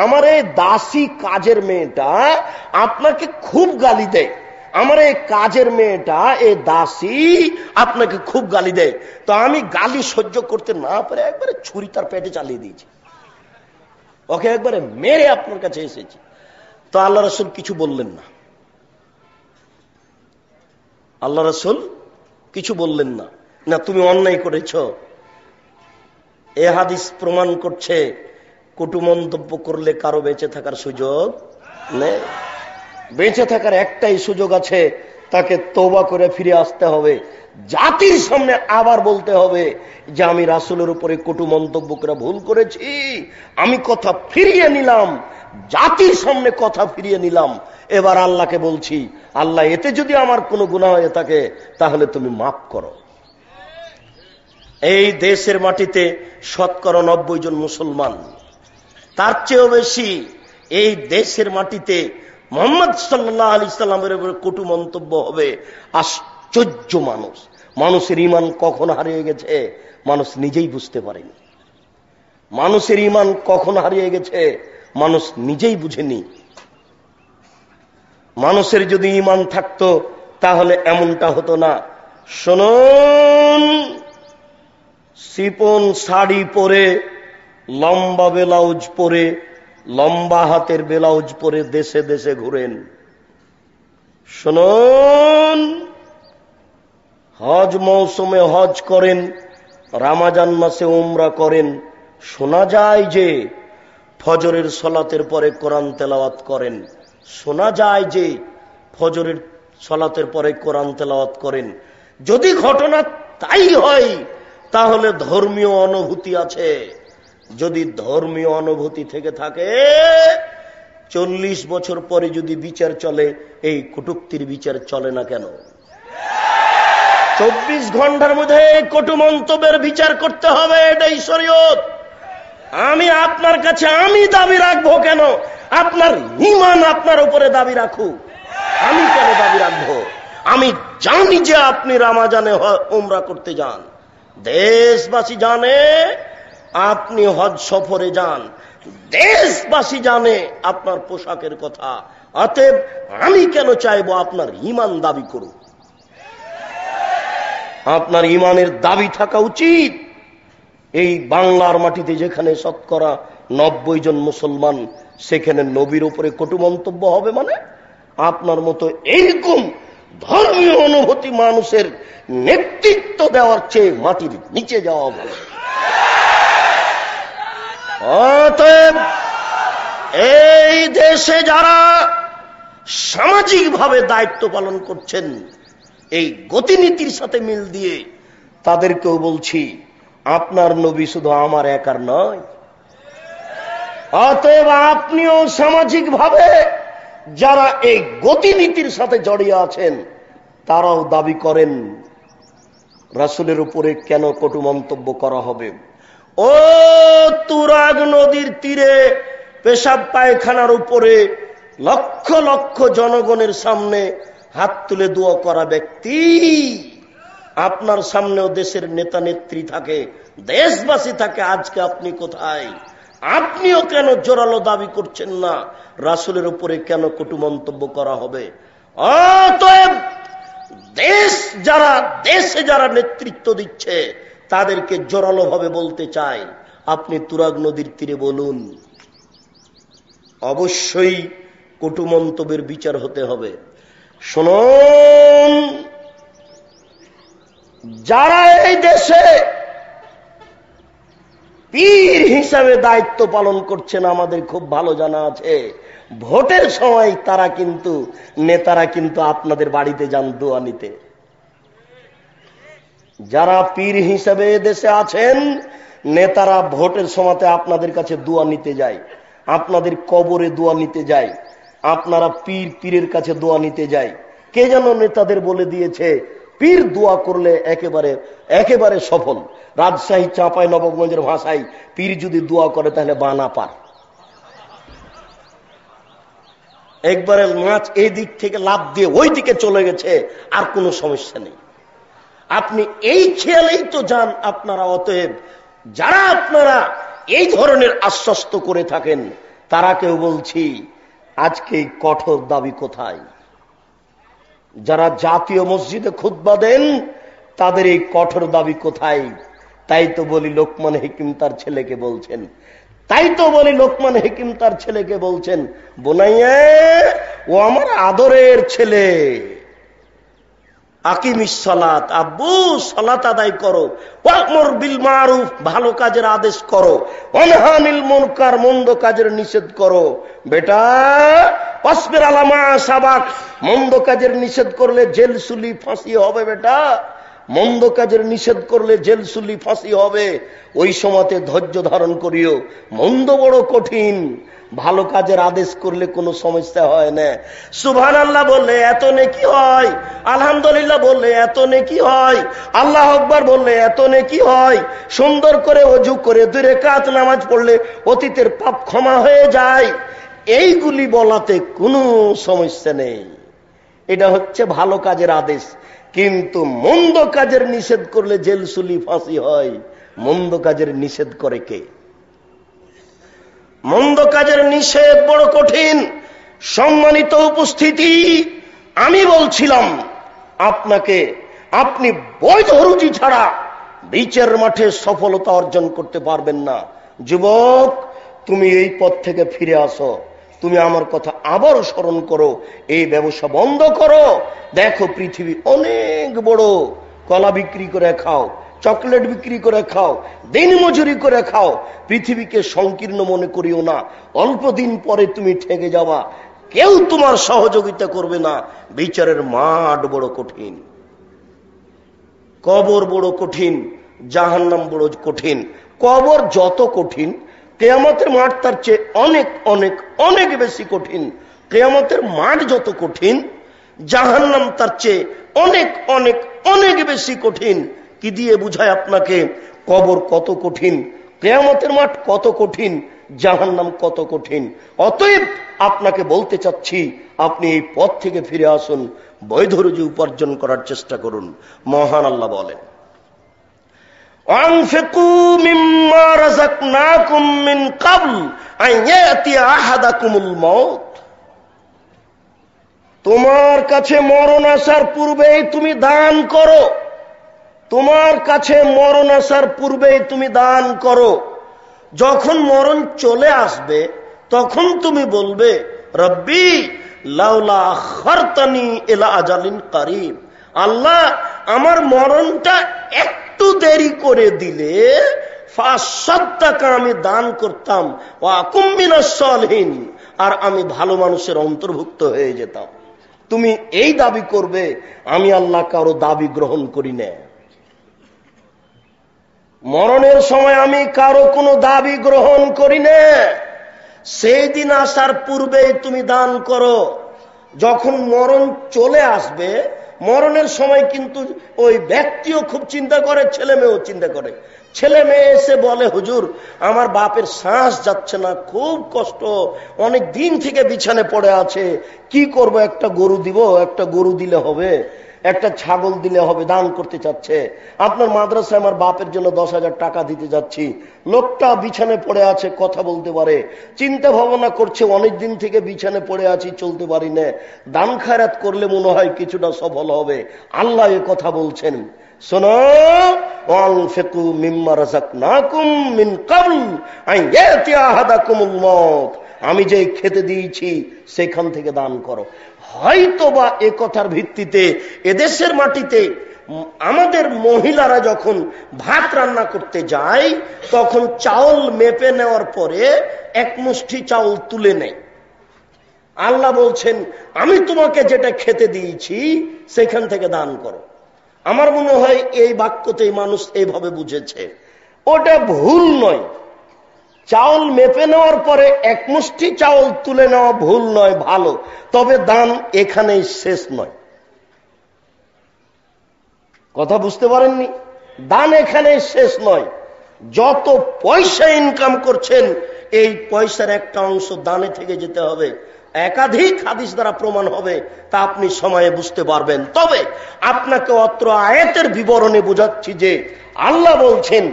আমার এই দাসী কাজের মেয়েটা আপনাকে খুব গালি দেয়। আমার এই কাজের মেয়েটা, এই দাসী আপনাকে খুব গালি দেয়। তো আমি গালি সহ্য করতে না পারে একবারে ছুরি তার পেটে চালিয়ে দিয়েছি, ওকে একবারে মেরে আপনার কাছে এসেছি। তো আল্লাহ রাসূল কিছু বললেন না। আল্লাহ রাসূল কিছু বললেন না। না, তুমি অন্যায় করেছ। এ হাদিস প্রমাণ করছে কটু মন্তব্য করলে কারো বেঁচে থাকার সুযোগ নেই। বেঁচে থাকার একটাই সুযোগ আছে, তাকে তওবা করে ফিরে আসতে হবে। জাতির সামনে আবার বলতে হবে যে আমি রাসূলের উপরে কটু মন্তব্য করে ভুল করেছি, আমি কথা ফিরিয়ে নিলাম। জাতির সামনে কথা ফিরিয়ে নিলাম। এবার আল্লাহকে বলছি, আল্লাহ, এতে যদি আমার কোনো গুনাহ হয়ে থাকে তাহলে তুমি মাফ করো। এই দেশের মাটিতে 90% জন মুসলমান, তার চেয়েও বেশি এই দেশের মাটিতে মুহাম্মদ সাল্লাল্লাহু আলাইহি সাল্লামের উপরে কটু মন্তব্য হবে। আশ্চর্য মানুষ। মানুষের ঈমান কখন হারিয়ে গেছে মানুষ নিজেই বুঝতে পারেনি। মানুষের ঈমান কখন হারিয়ে গেছে মানুষ নিজেই বুঝেনি। মানুষের যদি ঈমান থাকতো তাহলে এমনটা হতো না। শুনুন, সিপন শাড়ি পরে, লম্বা ব্লাউজ পরে, লম্বা হাতের ব্লাউজ পরে দেশে দেশে ঘুরেন। শুনুন, হজ মৌসুমে হজ করেন, রমজান মাসে উমরা করেন। শোনা যায় যে ফজরের সালাতের পরে কোরআন তেলাওয়াত করেন। শোনা যায় যে ফজরের সালাতের পরে কোরআন তেলাওয়াত করেন। যদি ঘটনা তাই হয় তাহলে ধর্মীয় অনুভূতি আছে। যদি ধর্মীয় অনুভূতি থেকে থাকে, 40 বছর পরে যদি বিচার চলে, এই কটূক্তির বিচার চলে না কেন? 24 ঘন্টার মধ্যে কটু মন্তব্যের বিচার করতে হবে, এটাই শরীয়ত। আমি আপনার কাছে আমি দাবি রাখবো কেন? আপনার ঈমান আপনার উপরে দাবি রাখুক। আমি কেন দাবি রাখবো? আমি জানি যে আপনি রমজানে উমরা করতে যান, দেশবাসী জানে আপনি হজ সফরে যান, দেশবাসী জানে আপনার পোশাকের কথা। অতএব আমি কেন চাইবো আপনার ঈমান দাবি করুক? আপনার ঈমানের দাবি থাকা উচিত। এই বাংলার মাটিতে যেখানে 90% জন মুসলমান, সেখানে নবীর উপরে কটু মন্তব্য হবে মানে? আপনার মতো এইরকম ধর্মীয় অনুভূতি মানুষের নেতৃত্ব দেওয়ার চেয়ে মাটির নিচে যাওয়া ভালো। অতএব এই দেশে যারা সামাজিকভাবে দায়িত্ব পালন করছেন, এই গতিনীতির সাথে মিল দিয়ে তাদেরকেও বলছি, আপনার নবী শুধু আমার একার নয়, অতএব আপনিও সামাজিক ভাবে যারা এই গতিনীতির সাথে জড়িয়ে আছেন তারাও দাবি করেন রাসূলের উপরে কেন কটু মন্তব্য করা হবে। ও তুরাগ নদীর তীরে পেশাব পায়খানার উপরে লক্ষ লক্ষ জনগণের সামনে হাত তুলে দোয়া করা ব্যক্তি, আপনার সামনেও দেশের নেতা নেত্রী থাকে, দেশবাসী থাকে, আজকে আপনি কোথায়? আপনিও কেন জোরালো দাবি করছেন না রাসূলের উপরে কেন কটু মন্তব্য করা হবে? অতএব দেশে যারা নেতৃত্ব দিচ্ছে তাদেরকে জোরালো ভাবে বলতে চাই, আপনি তুরাগ নদীর তীরে বলুন, অবশ্যই কটু মন্তব্যের বিচার হতে হবে। শুনুন, যারা এই দেশে পীর হিসাবে দায়িত্ব পালন করছেন আমাদের খুব ভালো জানা আছে, ভোটের সময় নেতারা কিন্তু আপনাদের বাড়িতে যান দোয়া নিতে। যারা পীর হিসাবে দেশে আছেন নেতারা ভোটের সময়তে আপনাদের কাছে দোয়া নিতে যায়, আপনাদের কবরে দোয়া নিতে যায়, আপনারা পীরের কাছে দোয়া নিতে যায়। কে যেন নেতাদের বলে দিয়েছে পীর দোয়া করলে একেবারে সফল। রাজশাহী চাঁপাই নবাবগঞ্জের ভাষায় পীর যদি দোয়া করে তাহলে বানা পার। একবারে মাছ এই দিক থেকে লাফ দিয়ে ওই দিকে চলে গেছে, আর কোনো সমস্যা নেই। আপনি এই খেয়ালেই তো যান আপনারা। অতএব যারা আপনারা এই ধরনের আশ্বস্ত করে থাকেন তারাকেও বলছি, আজকে কঠোর দাবি কোথায়? যারা জাতীয় মসজিদে খুতবা দেন তাদের এই কঠোর দাবি কোথায়? তাই তো বলি লোকমান হাকিম তার ছেলেকে বলছেন, বোনাইয়া ও আমার আদরের ছেলে, আকিমিস সালাত, আব্বু সালাত আদায় করো, ওয়া'মুর বিল মারুফ ভালো কাজের আদেশ করো, ওয়ানহা আনিল মুনকার মন্দ কাজের নিষেধ করো। বেটা ওয়াসবির আলা মা সাবাক, মন্দ কাজের নিষেধ করলে জেল সুলি ফাঁসি হবে। বেটা মন্দ কাজের নিষেধ করলে জেল সুলি ফাঁসি হবে, ওই সময়তে ধৈর্য ধারণ করিও। মন্দ বড় কঠিন, ভালো কাজের আদেশ করলে কোনো সমস্যা হয় না। সুবহানাল্লাহ বললে এত নেকি হয়, আলহামদুলিল্লাহ বললে এত নেকি হয়, আল্লাহ আকবার বললে এত নেকি হয়, সুন্দর করে ওযু করে 2 রাকাত নামাজ পড়লে অতীতের পাপ ক্ষমা হয়ে যায়। এইগুলি বলাতে কোনো সমস্যা নেই, এটা হচ্ছে ভালো কাজের আদেশ। কিন্তু মন্দ কাজের নিষেধ করলে জেল সুলি ফাঁসি হয়, মন্দ কাজের নিষেধ করে কে? মন্দ কাজের নিষেধ বড় কঠিন। সম্মানিত উপস্থিতি, আমি বলছিলাম আপনাকে, আপনি বৈধ রুজি ছাড়া বিচার মাঠে সফলতা অর্জন করতে পারবেন না। যুবক, তুমি এই পথ থেকে ফিরে আসো, তুমি আমার কথা আবারও স্মরণ করো, এই ব্যবসা বন্ধ করো। দেখো পৃথিবী অনেক বড়, কলা বিক্রি করে খাও, চকলেট বিক্রি করে খাও, দিন মজুরি করে খাও, পৃথিবীকে সংকীর্ণ মনে করিও না। অল্প দিন পরে তুমি ঠেকে যাবা, কেউ তোমার সহযোগিতা করবে না। বিচারের মাঠ বড় কঠিন, কবর বড় কঠিন, জাহান্নাম বড় কঠিন। কবর যত কঠিন, কিয়ামতের মাঠ তার চেয়ে অনেক অনেক অনেক বেশি কঠিন। কিয়ামতের মাঠ যত কঠিন, জাহান্নাম তার চেয়ে অনেক অনেক অনেক বেশি কঠিন। কি দিয়ে বুঝায় আপনাকে কবর কত কঠিন, কিয়ামতের মাঠ কত কঠিন, জাহান্নাম কত কঠিন? অতএব আপনাকে বলতে চাচ্ছি, আপনি এই পথ থেকে ফিরে আসুন, বৈধ রুজি উপার্জন করার চেষ্টা করুন। মহান আল্লাহ বলেন, আনফিকু মিম্মা রাযাকনাকুম মিন ক্বাবল আন ইয়াতিয়া আহাদাকুমুল মাউত। তোমার কাছে মরণ আসার পূর্বেই তুমি দান করো, তোমার কাছে মরণ আসার পূর্বেই তুমি দান করো। যখন মরণ চলে আসবে তখন তুমি বলবে, রব্বি লাউলা আখারতানি ইলা আজালিন কারীব, আল্লাহ আমার মরণটা একটু দেরি করে দিলে ফাসাদদাকা আমি দান করতাম, ওয়া আকুম মিনাস সালিহিন আর আমি ভালো মানুষের অন্তর্ভুক্ত হয়ে যেতাম। তুমি এই দাবি করবে, আমি আল্লাহ কারো দাবি গ্রহণ করি না। মরণের সময় আমি কারো কোনো দাবি গ্রহণ করি না। সেই দিন আসার পূর্বেই তুমি দান করো। যখন মরণ চলে আসবে, মরণের সময় কিন্তু ওই ব্যক্তিও খুব চিন্তা করে, ছেলে মেয়েও চিন্তা করে। ছেলে মেয়ে এসে বলে, হুজুর আমার বাপের শ্বাস যাচ্ছে না, খুব কষ্ট, অনেক দিন থেকে বিছানে পড়ে আছে, কি করব, একটা গরু দিব, একটা গরু দিলে হবে, একটা ছাগল দিলে হবে, দান করতে চাচ্ছে। আপনার মাদ্রাসায় আমার বাপের জন্য 10,000 টাকা দিতে যাচ্ছি। লোকটা বিছানে পড়ে আছে, কথা বলতে পারে, চিন্তা ভাবনা করছে, অনেক দিন থেকে বিছানে পড়ে আছি, চলতে পারি না, দান খায়রাত করলে মনে হয় কিছুটা সফল হবে। আল্লাহ এ কথা বলছেন, শোনো, ওয়ানফিকু মিম্মা রাযাকনাকুম মিন ক্বাবল আন ইয়াতিয়া আহাদাকুমুল মাউত, আমি যে খেতে দিয়েছি সেখান থেকে দান করো। হয়তোবা এ কথার ভিত্তিতে এদেশের মাটিতে আমাদের মহিলারা যখন ভাত রান্না করতে যায়, তখন চাউল মেপে নেওয়ার পরে এক মুষ্টি চাউল তুলে নেয়। আল্লাহ বলছেন, আমি তোমাকে যেটা খেতে দিয়েছি সেখান থেকে দান করো। আমার মনে হয় এই বাক্যতেই মানুষ এইভাবে বুঝেছে, ওটা ভুল নয়। চাউল মেপে নেওয়ার পরে এক মুষ্টি চাউল তুলে নেওয়া ভুল নয়, ভালো। তবে দান এখানেই শেষ নয়। কথা বুঝতে পারেননি? দান এখানেই শেষ নয়। যত পয়সা ইনকাম করছেন, এই পয়সার একটা অংশ দানে থেকে যেতে হবে। একাধিক হাদিস দ্বারা প্রমাণ হবে, তা আপনি সময়ে বুঝতে পারবেন। তবে আপনাকে অত্র আয়াতের বিবরণে বোঝাচ্ছি যে আল্লাহ বলছেন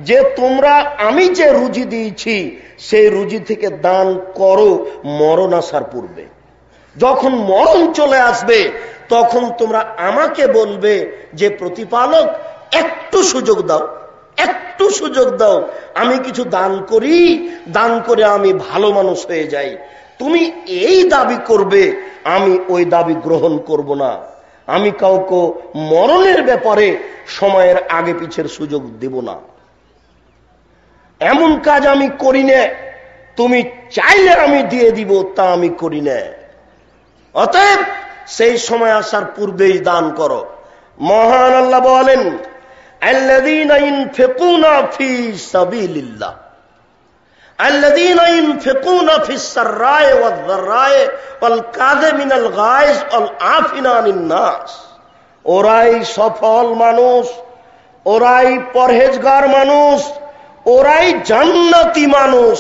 যে তোমরা আমি যে রুজি দিয়েছি সেই রুজি থেকে দান করো মরণ আসার পূর্বে। যখন মরণ চলে আসবে তখন তোমরা আমাকে বলবে যে প্রতিপালক একটু সুযোগ দাও, একটু সুযোগ দাও, আমি কিছু দান করি, দান করে আমি ভালো মানুষ হয়ে যাই। তুমি এই দাবি করবে, আমি ওই দাবি গ্রহণ করব না। আমি কাউকে মরণের ব্যাপারে সময়ের আগে পিছের সুযোগ দেব না। এমন কাজ আমি করি না, তুমি চাইলে আমি দিয়ে দিব, তা আমি করি না। অতএব সেই সময় আসার পূর্বেই দান করো। মহান আল্লাহ বলেন, আল্লাযীনা ইনফিকুনা ফি সাবিলিল্লাহ আল্লাযীনা ইনফিকুনা ফিস সাররায়ে ওয়াদ দাররায়ে ওয়াল কাযিমিনাল গায়জ ওয়াল আফিনা আনিন নাস। ওরাই সফল মানুষ, ওরাই পরহেজগার মানুষ, ওরাই জান্নাতি মানুষ,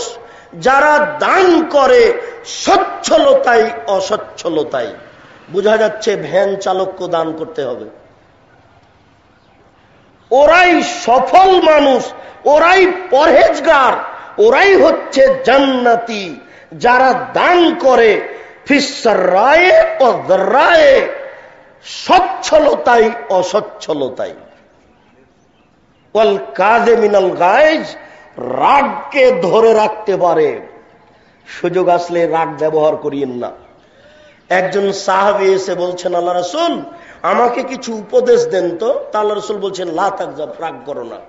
যারা দান করে সচ্ছলতাই অসচ্ছলতাই। বোঝা যাচ্ছে ভ্যান চালককে দান করতে হবে। ওরাই সফল মানুষ, ওরাই পরহেজগার, ওরাই হচ্ছে জান্নাতি, যারা দান করে ফিসসাররায়ে ও দাররায়ে, সচ্ছলতাই অসচ্ছলতাই। ওয়াল কাযিমিনাল গায়জ, রাগকে ধরে রাখতে পারে। সুযোগ আসলে রাগ ব্যবহার করিয়েন না। একজন সাহাবী এসে বলছেন, আল্লাহ রাসূল আমাকে কিছু উপদেশ দেন তো। আল্লাহ রাসূল বলছেন, লা তাগজাব, রাগ করো না।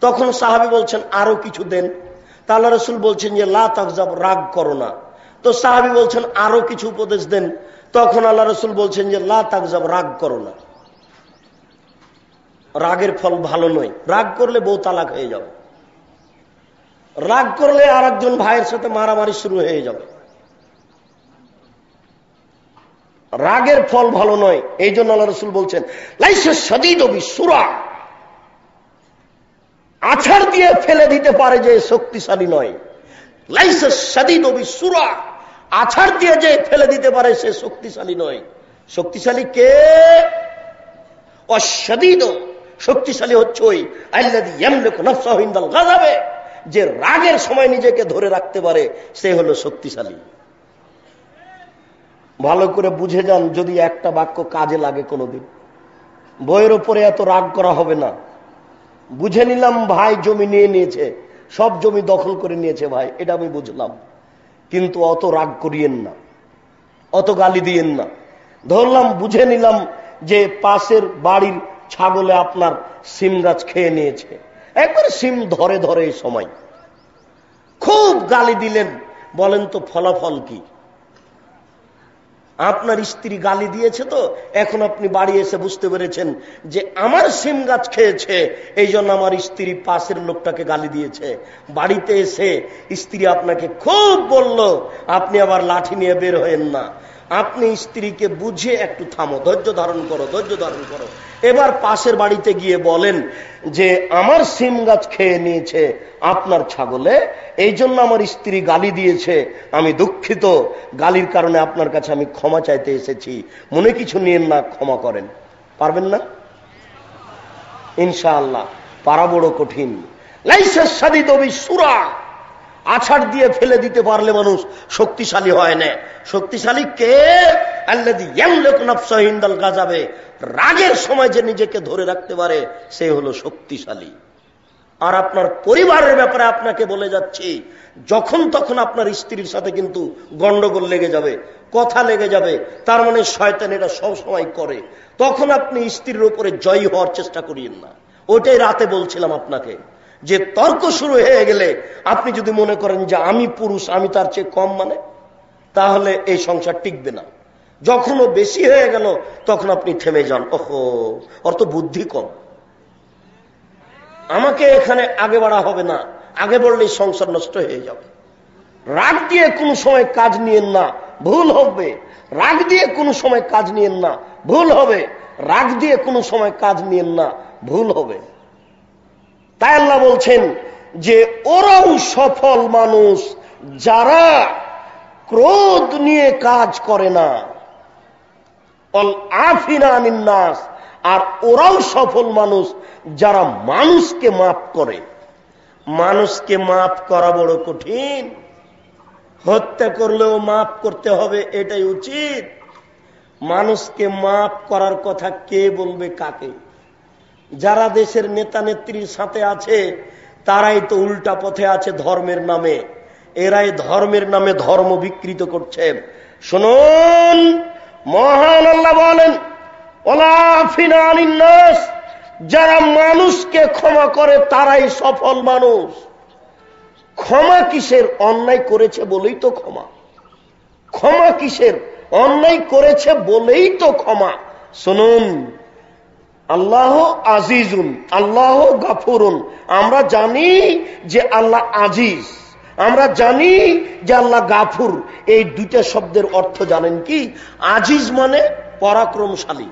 তখন সাহাবী বলছেন, আরো কিছু দেন। আল্লাহ রাসূল বলছেন যে লা তাগজাব, রাগ করো না। তো সাহাবী বলছেন, আরো কিছু উপদেশ দেন। তখন আল্লাহ রাসূল বলছেন যে লা তাগজাব, রাগ করো না। রাগের ফল ভালো নয়। রাগ করলে বউ তালাক হয়ে যাবে, রাগ করলে আর একজন ভাইয়ের সাথে মারামারি শুরু হয়ে যাবে। রাগের ফল ভালো নয়। এই জন্য আল্লাহ রাসূল বলছেন, লাইসা শাদীদু বিসুরা, আছাড় দিয়ে ফেলে দিতে পারে যে শক্তিশালী নয়। লাইসা শাদীদু বিসুরা, আছাড় দিয়ে যে ফেলে দিতে পারে সে শক্তিশালী নয়। শক্তিশালী কে? অশাদীদ, শক্তিশালী হচ্ছে ওই আল্লাযী ইয়ামলিকু নাফসাহু ইনদাল গাযাবে, যে রাগের সময় নিজেকে ধরে রাখতে পারে, সে হলো শক্তিশালী। ভালো করে বুঝে যান, যদি একটা বাক্য কাজে লাগে কোনোদিন। বইয়ের উপরে এত রাগ করা হবে না। বুঝে নিলাম ভাই জমি নিয়ে নিয়েছে, সব জমি দখল করে নিয়েছে ভাই, এটা আমি বুঝলাম, কিন্তু অত রাগ করিয়েন না, অত গালি দিয়েন না। ধরলাম, বুঝে নিলাম যে পাশের বাড়ির ছাগলে আপনার সিম গাছ খেয়ে নিয়েছে, একবার সিম ধরে ধরে এই সময় খুব গালি দিলেন, বলেন তো ফলাফল কি? আপনার স্ত্রী গালি দিয়েছে, তো এখন আপনি বাড়ি এসে বুঝতে পেরেছেন যে আমার সিম গাছ খেয়েছে, এই জন্য আমার স্ত্রী পাশের লোকটাকে গালি দিয়েছে। বাড়িতে এসে স্ত্রী আপনাকে খুব বলল, আপনি আবার লাঠি নিয়ে বের হয়েন না। আপনি স্ত্রীকে বুঝে একটু থামো, ধৈর্য ধারণ করো, ধৈর্য ধারণ করো। এবার পাশের বাড়িতে গিয়ে বলেন যে আমার সিম গাছ খেয়ে নিয়েছে আপনার ছাগলে, এই জন্য আমার স্ত্রী গালি দিয়েছে, আমি দুঃখিত, গালির কারণে আপনার কাছে আমি ক্ষমা চাইতে এসেছি, মনে কিছু নিয়েন না, ক্ষমা করেন। পারবেন না? ইনশাআল্লাহ পারা বড় কঠিন। লাইসা সাদিদ বিসুরা, আছাড় দিয়ে ফেলে দিতে পারলে মানুষ শক্তিশালী হয় না। শক্তিশালী কে? আল্লাযী ইয়ামলিকু নাফসাহু ইনদাল গাযাবে, রাগের সময় যে নিজেকে ধরে রাখতে পারে সে হলো শক্তিশালী। আর আপনার পরিবারের ব্যাপারে আপনাকে বলে যাচ্ছি, যখন তখন আপনার স্ত্রীর সাথে কিন্তু গন্ডগোল লেগে যাবে, কথা লেগে যাবে, তার মানে শয়তান এটা সব সময় করে। তখন আপনি স্ত্রীর উপরে জয়ী হওয়ার চেষ্টা করিয়েন না। ওইটাই রাতে বলছিলাম আপনাকে, যে তর্ক শুরু হয়ে গেলে আপনি যদি মনে করেন যে আমি পুরুষ, আমি তার চেয়ে কম, মানে তাহলে এই সংসার টিকবে না। যখন ও বেশি হয়ে গেল তখন আপনি থেমে যান, ওহো ওর তো বুদ্ধি কম, আমাকে এখানে আগে বাড়া হবে না, আগে বললেই সংসার নষ্ট হয়ে যাবে। রাগ দিয়ে কোনো সময় কাজ নিয়েন না, ভুল হবে। রাগ দিয়ে কোনো সময় কাজ নিয়েন না, ভুল হবে। রাগ দিয়ে কোনো সময় কাজ নিয়েন না, ভুল হবে। তাই আল্লাহ বলছেন যে ওরাও সফল মানুষ যারা ক্রোধ নিয়ে কাজ করে না, অল আফিনা আনিন নাস, আর ওরাও সফল মানুষ যারা মানুষকে মাফ করে। মানুষকে মাফ করা বড় কঠিন। হত্যা করলেও মাফ করতে হবে, এটাই উচিত। মানুষকে মাফ করার কথা কে বলবে কাকে? যারা দেশের নেতা নেত্রীর সাথে আছে তারাই তো উল্টা পথে আছে ধর্মের নামে। এরাই ধর্মের নামে ধর্ম বিকৃত করছে। শুনুন, মহান আল্লাহ বলেন ওয়ালা আফিনা আনিন নাস, যারা মানুষকে ক্ষমা করে তারাই সফল মানুষ। ক্ষমা কিসের? অন্যায় করেছে বলেই তো ক্ষমা। ক্ষমা কিসের? অন্যায় করেছে বলেই তো ক্ষমা। শুনুন, আল্লাহ আজিজুন, আল্লাহ গাফুরুন। আমরা জানি যে আল্লাহ আজিজ, আমরা জানি যে আল্লাহ গাফুর। এই দুইটা শব্দের অর্থ জানেন কি? আজিজ মানে পরাক্রমশালী,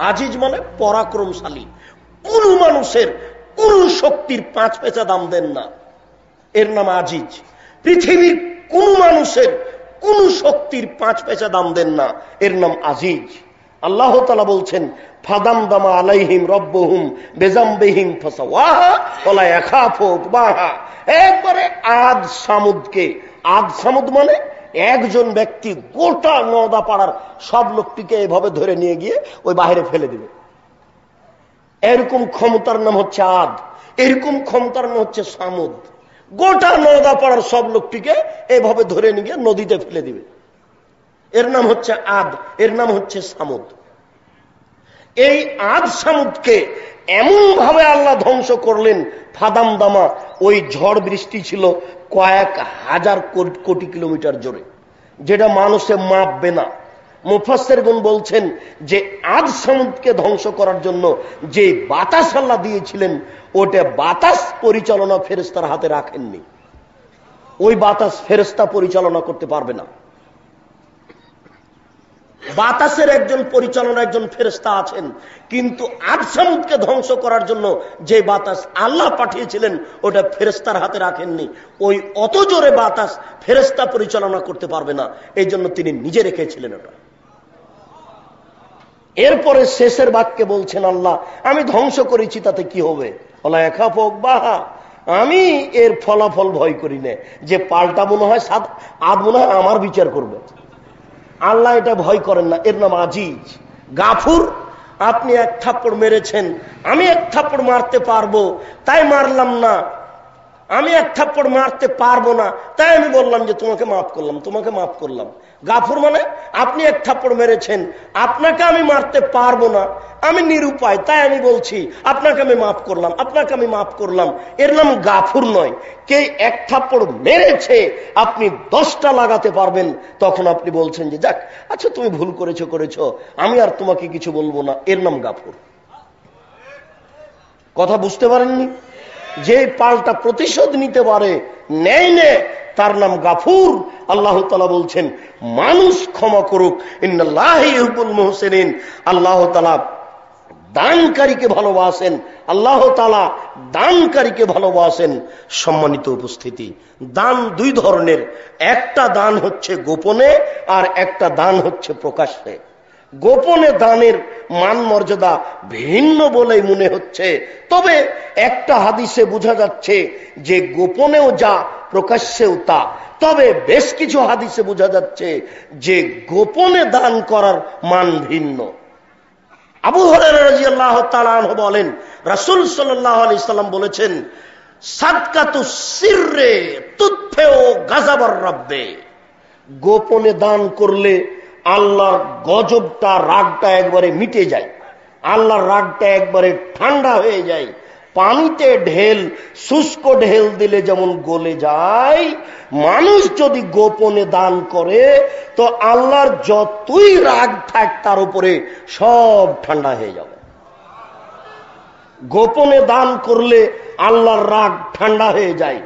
আজিজ মানে পরাক্রমশালী। কোন মানুষের কোন শক্তির 5 পয়সা দাম দেন না, এর নাম আজিজ। পৃথিবীর কোন মানুষের কোন শক্তির 5 পয়সা দাম দেন না, এর নাম আজিজ। আল্লাহ তাআলা বলছেন ফাদামদামা আলাইহিম রব্বুহুম বিযামবিহিম ফাসাওয়াহা ওয়ালা ইয়াখাফু উকবাহা। একবারে আদ সামুদকে, আদ সামুদ মানে একজন ব্যক্তি গোটা নওদা পাড়ার সব লোকটিকে এভাবে ধরে নিয়ে গিয়ে ওই বাইরে ফেলে দিবে। এরকম ক্ষমতার নাম হচ্ছে আদ, এরকম ক্ষমতার নাম হচ্ছে সামুদ। গোটা নওদা পাড়ার সব লোকটিকে এভাবে ধরে নিয়ে গিয়ে নদীতে ফেলে দিবে। এর নাম হচ্ছে আদ, এর নাম হচ্ছে সামুদ। এই আদ সামুদকে এমন ভাবে আল্লাহ ধ্বংস করলেন, ফাদাম দামা, ওই ঝড় বৃষ্টি ছিল কয়েক হাজার কোটি কিলোমিটার জোরে, যেটা মানুষে মাপবে না। মুফাসসিরগণ বলছেন যে আদ সামুদকে ধ্বংস করার জন্য যে বাতাস আল্লাহ দিয়েছিলেন, ওটা বাতাস পরিচালনা ফেরেশতার হাতে রাখেননি। ওই বাতাস ফেরেশতা পরিচালনা করতে পারবে না। বাতাসের একজন পরিচালনা, একজন ফেরেশতা আছেন, কিন্তু আদ সামুদকে ধ্বংস করার জন্য যে বাতাস আল্লাহ পাঠিয়েছিলেন ওটা ফেরেশতার হাতে রাখেননি। ওই অত জোরে বাতাস ফেরেশতা পরিচালনা করতে পারবে না, এই জন্য তিনি নিজে রেখেছিলেন ওটা। এরপরে শেষের বাক্যে বলছেন আল্লাহ, আমি ধ্বংস করেছি তাতে কি হবে? ওয়ালা ইয়াখাফু উকবাহা, আমি এর ফলাফল ভয় করি না, যে পাল্টা মনে হয় আদ মনে হয় আমার বিচার করবে। আল্লাহ এটা ভয় করেন না, এর নাম আজিজ। গাফুর, আপনি এক থাপ্পড় মেরেছেন, আমি এক থাপ্পড় মারতে পারবো তাই মারলাম না, আমি এক থাপ্পড় মারতে পারবো না তাই আমি বললাম যে তোমাকে মাফ করলাম, তোমাকে মাফ করলাম। গাফুর মানে আপনি এক থাপ্পড় মেরেছেন, আপনাকে আমি মারতে পারবো না, আমি নিরুপায়, তাই আমি বলছি আপনাকে আমি মাফ করলাম, আপনাকে আমি মাফ করলাম। এর নাম গাফুর নয়। কে এক থাপ্পড় মেরেছে আপনি 10টা লাগাতে পারবেন, তখন আপনি বলছেন যে যাক, আচ্ছা তুমি ভুল করেছো, আমি আর তোমাকে কিছু বলবো না, এর নাম গাফুর। কথা বুঝতে পারেননি? যে পাল্টা প্রতিশোধ নিতে পারে, নেয় তার নাম গাফুর। আল্লাহ তাআলা বলছেন মানুষ ক্ষমা করুক, ইন্নাল্লাহা ইউহিব্বুল মুহসিনিন। আল্লাহ তাআলা দানকারীকে ভালোবাসেন, আল্লাহ তাআলা দানকারীকে ভালোবাসেন। সম্মানিত উপস্থিতি, দান দুই ধরনের, একটা দান হচ্ছে গোপনে আর একটা দান হচ্ছে প্রকাশ্যে। গোপনে দানের মান মর্যাদা ভিন্ন বলেই মনে হচ্ছে, তবে একটা হাদিসে বোঝা যাচ্ছে যে গোপনেও যা প্রকাশ্যেও তা। তবে বেশ কিছু হাদিসে বোঝা যাচ্ছে যে গোপনে দান করার মান ভিন্ন। আবু হুরায়রা রাদিয়াল্লাহু তাআলা আনহু বলেন, রাসূল সাল্লাল্লাহু আলাইহি সাল্লাম বলেছেন, সাদকাতুস সিররে তুতফিউ গাযাবার রাব্বে। গোপনে দান করলে আল্লাহর গজবটা, রাগটা একবারে মিটে যায়, আল্লাহর রাগটা একবারে ঠান্ডা হয়ে যায়। পানিতে ঢেল, শুষ্ক ঢেল দিলে যেমন গলে যায়, মানুষ যদি গোপনে দান করে তো আল্লাহর যতই রাগ থাক তার উপরে সব ঠান্ডা হয়ে যাবে। গোপনে দান করলে আল্লাহর রাগ ঠান্ডা হয়ে যায়,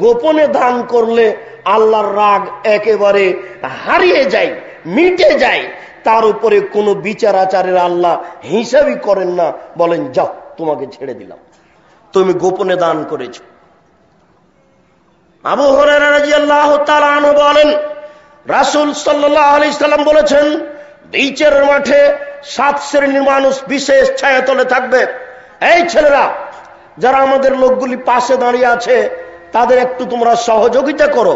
গোপনে দান করলে আল্লাহর রাগ একেবারে হারিয়ে যায়, মিটে যায়। তার উপরে কোনো বিচার আচারের আল্লাহ হিসাবই করেন না, বলেন যাও তোমাকে ছেড়ে দিলাম, তুমি গোপনে দান করেছ। আবু হুরায়রা রাদিয়াল্লাহু তাআলা আনহু বলেন, রাসূল সাল্লাল্লাহু আলাইহি সাল্লাম বলেছেন, বিচারের মাঠে 7 শ্রেণীর মানুষ বিশেষ ছায়াতলে থাকবে। এই ছেলেরা, যারা আমাদের লোকগুলি পাশে দাঁড়িয়ে আছে তাদের একটু তোমরা সহযোগিতা করো,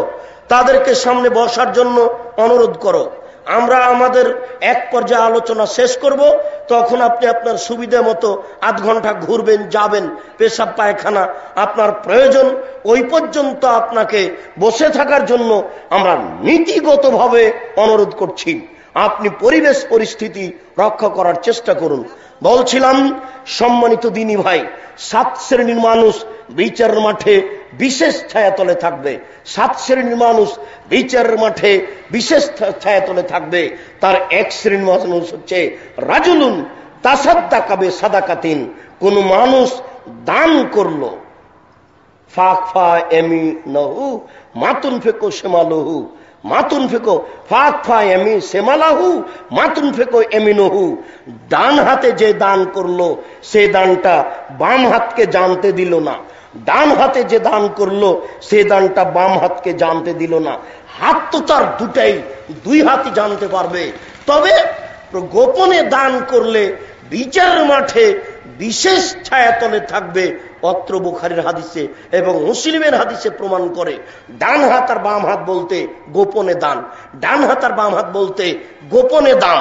তাদেরকে সামনে বসার জন্য অনুরোধ করো। আমরা আমাদের এক পর্যায়ে আলোচনা শেষ করব, তখন আপনি আপনার সুবিধা মতো আধ ঘন্টা ঘুরবেন, যাবেন, পেশাব পায়খানা আপনার প্রয়োজন, ওই পর্যন্ত আপনাকে বসে থাকার জন্য আমরা নীতিগতভাবে অনুরোধ করছি। আপনি পরিবেশ পরিস্থিতি রক্ষা করার চেষ্টা করুন। বলছিলাম, সম্মানিত দিনী ভাই, 7 শ্রেণীর মানুষ বিচারের মাঠে বিশেষ ছায়াতলে থাকবে। 7 শ্রেণীর মানুষ বিচারের মাঠে বিশেষ ছায়াতলে থাকবে। তার এক শ্রেণীর মানুষ হচ্ছে রাজুলুন তাসাদ্দাকা বিসাদাকাতিন, কোন মানুষ দান করলো, ফাকফা এমিনহু মাতুন ফেকো সেমালহু, মাতুন ফেকো ফাকফা এমি সেমালাহু মাতুন ফেকো এমিনহু। ডান হাতে যে দান করলো সে দানটা বাম হাতকে জানতে দিল না, ডান হাতে যে দান করলো সে দানটা বাম হাতকে জানতে দিল না। হাত তো তার দুটাই, দুই হাতই জানতে পারবে। তবে গোপনে দান করলে বিচারের মাঠে বিশেষ ছায়াতলে থাকবে। অত্র বুখারীর হাদিসে এবং মুসলিমের হাদিসে প্রমাণ করে, ডান হাত আর বাম হাত বলতে গোপনে দান, ডান হাত আর বাম হাত বলতে গোপনে দান।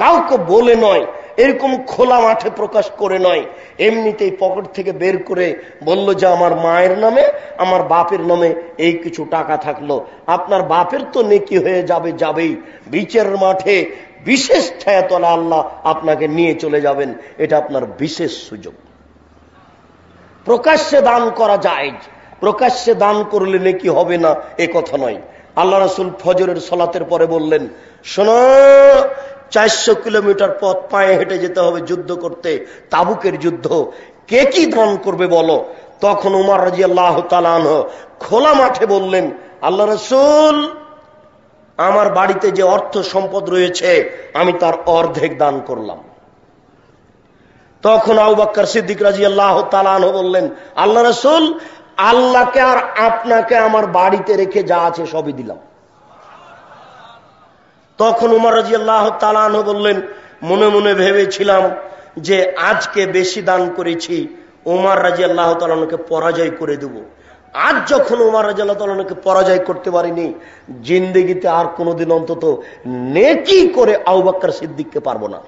কাউকে বলে নয়, এরকম খোলা মাঠে প্রকাশ করে নয়, এমনিতেই পকেট থেকে বের করে বলল যে আমার মায়ের নামে, আমার বাপের নামে এই কিছু টাকা থাকলো। আপনার বাপের তো নেকি হয়ে যাবে, যাবেই। বিচারের মাঠে বিশেষ ছায়াতলে আল্লাহ আপনাকে নিয়ে চলে যাবেন, এটা আপনার বিশেষ সুযোগ। প্রকাশ্যে দান করা যায়, প্রকাশ্যে দান করলে নেকি হবে না এ কথা নয়। আল্লাহ রাসূল ফজরের সালাতের পরে বললেন, শোনো, 400 কিলোমিটার পথ পায়ে হেঁটে যেতে হবে যুদ্ধ করতে, তাবুকের যুদ্ধ, কে কি দান করবে বলো? তখন উমর রাদিয়াল্লাহু তাআলা আনহু খোলা মাঠে বললেন, আল্লাহ রাসূল, আমার বাড়িতে যে অর্থ সম্পদ রয়েছে আমি তার অর্ধেক দান করলাম। তখন আবু বকর সিদ্দিক রাদিয়াল্লাহু তাআলা আনহু বললেন, আল্লাহ রাসূল, আল্লাহকে আর আপনাকে আমার বাড়িতে রেখে যা আছে সবই দিলাম। তখন উমর রাদিয়াল্লাহু তাআলা আনহু বললেন, মনে মনে ভেবেছিলাম যে আজকে বেশি দান করেছি, উমর রাদিয়াল্লাহু তাআলা আনহুকে পরাজয় করে দেব। আজ যখন উমর রাদিয়াল্লাহু তাআলা আনহুকে পরাজয় করতে পারিনি, জিন্দেগিতে আর কোনোদিন অন্তত নেকি করে আবু বকর সিদ্দিককে পারবো না।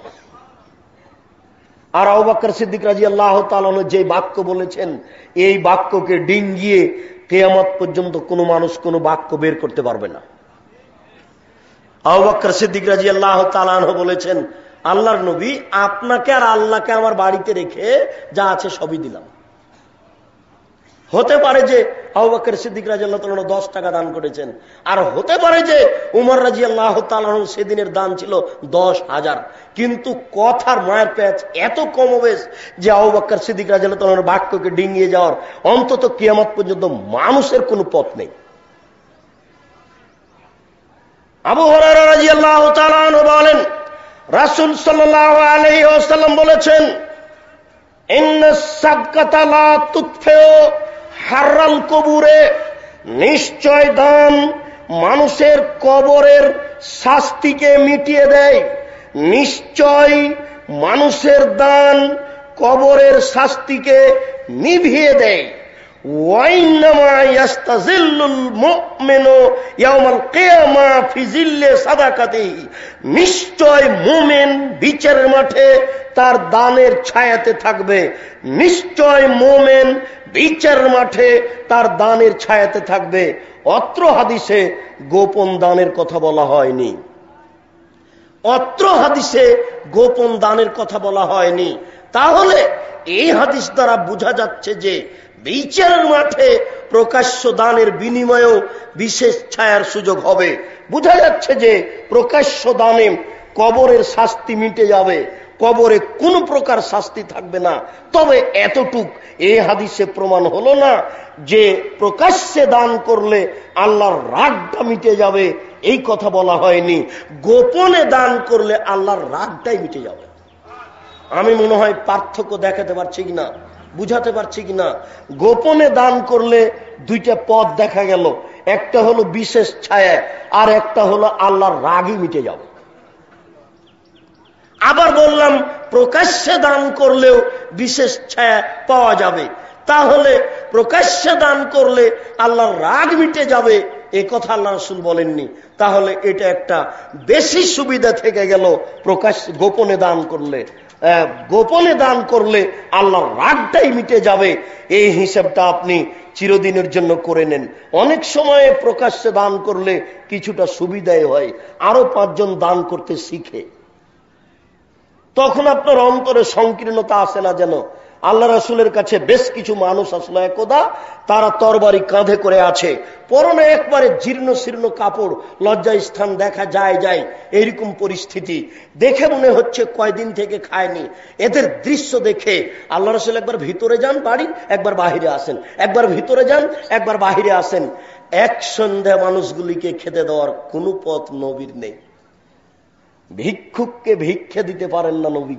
আর আবু বকর সিদ্দিক রাদিয়াল্লাহু তাআলা আনহু যে বাক্য বলেছেন, এই বাক্যকে ডিঙ্গিয়ে কিয়ামত পর্যন্ত কোনো মানুষ কোনো বাক্য বের করতে পারবে না। আবু বকর সিদ্দিক রাদিয়াল্লাহু তাআলা আনহু বলেছেন, আল্লাহর নবী, আপনাকে আর আল্লাহকে আমার বাড়িতে রেখে যা আছে সবই দিলাম। হতে পারে যে আবু বকর সিদ্দিক রাদিয়াল্লাহু তাআলা 10 টাকা দান করেছেন, আর হতে পারে যে উমর রাদিয়াল্লাহু তাআলা সেদিনের দান ছিল 10,000। কিন্তু কথার মায়ের পেঁচ এত কমবেশ যে আবু বকর সিদ্দিক রাদিয়াল্লাহু তাআলার বাক্যকে ডিঙিয়ে যাওয়ার অন্তত কিয়ামত পর্যন্ত মানুষের কোনো পথ নেই। আবু হুরায়রা রাদিয়াল্লাহু তাআলা আনহু বলেন, রাসূল সাল্লাল্লাহু আলাইহি ওয়াসাল্লাম বলেছেন, ইন্নাস সাদকাতা লা তুতফিউ হাররাল কবুরে, নিশ্চয় দান মানুষের কবরের শাস্তিকে মিটিয়ে দেয়। নিশ্চয় মানুষের দান কবরের শাস্তিকে নিভিয়ে দেয়। ওয়াইন্নামা ইয়াস্তাজিল্লুল মুমিনু ইয়াউমাল কিয়ামা ফি জিল্লি সাদাকাতিহি, নিশ্চয় মুমিন বিচারের মাঠে তার দানের ছায়াতে থাকবে। নিশ্চয় মুমিন বিচারের মাঠে তার দানের ছায়াতে থাকবে। অত্র হাদিসে গোপন দানের কথা বলা হয়নি। অত্র হাদিসে গোপন দানের কথা বলা হয়নি। তাহলে এই হাদিস দ্বারা বোঝা যাচ্ছে যে বিচারের মাঠে প্রকাশ্য দানের বিনিময়েও বিশেষ ছায়ার সুযোগ হবে। বোঝা যাচ্ছে যে প্রকাশ্য দানে কবরের শাস্তি মিটে যাবে, কবরে কোন প্রকার শাস্তি থাকবে না। তবে এতটুক এই হাদিসে প্রমাণ হলো না যে প্রকাশ্যে দান করলে আল্লাহর রাগটা মিটে যাবে, এই কথা বলা হয়নি। গোপনে দান করলে আল্লাহর রাগটাই মিটে যাবে। আমি মনে হয় পার্থক্য দেখাতে পারছি কিনা, বুঝাতে পারছি কিনা। গোপনে দান করলে দুইটা পথ দেখা গেল, একটা হলো বিশেষ ছায়া, আর একটা হলো আল্লাহর রাগই মিটে যাবে। আবার বললাম প্রকাশ্যে দান করলেও বিশেষ ছায়া পাওয়া যাবে। তাহলে প্রকাশ্যে দান করলে আল্লাহর রাগ মিটে যাবে, এ কথা আল্লাহ রাসূল বলেননি। তাহলে এটা একটা বেশি সুবিধা থেকে গেল প্রকাশ্যে। গোপনে দান করলে, গোপনে দান করলে আল্লাহর রাগটাই মিটে যাবে। এই হিসাবটা আপনি চিরদিনের জন্য করে নেন। অনেক সময় প্রকাশ্যে দান করলে কিছুটা সুবিধাই হয়, আরো 5 জন দান করতে শিখে, তখন আপনার অন্তরে সংকীর্ণতা আসে না। যেন আল্লাহ রাসূলের কাছে বেশ কিছু মানুষ আসলো একদা, তারা তরবারি কাঁধে করে আছে, পরনে একবারে জীর্ণ শীর্ণ কাপড়, লজ্জা স্থান দেখা যায় এইরকম পরিস্থিতি। দেখে মনে হচ্ছে কয়দিন থেকে খায়নি। এদের দৃশ্য দেখে আল্লাহ রাসূল একবার ভিতরে যান বাড়ি, একবার বাহিরে আসেন, একবার ভিতরে যান, একবার বাহিরে আসেন। এক সন্ধ্যা মানুষগুলিকে খেতে দেওয়ার কোনো পথ নবীর নেই। ভিক্ষুককে ভিক্ষা দিতে পারেন না নবী।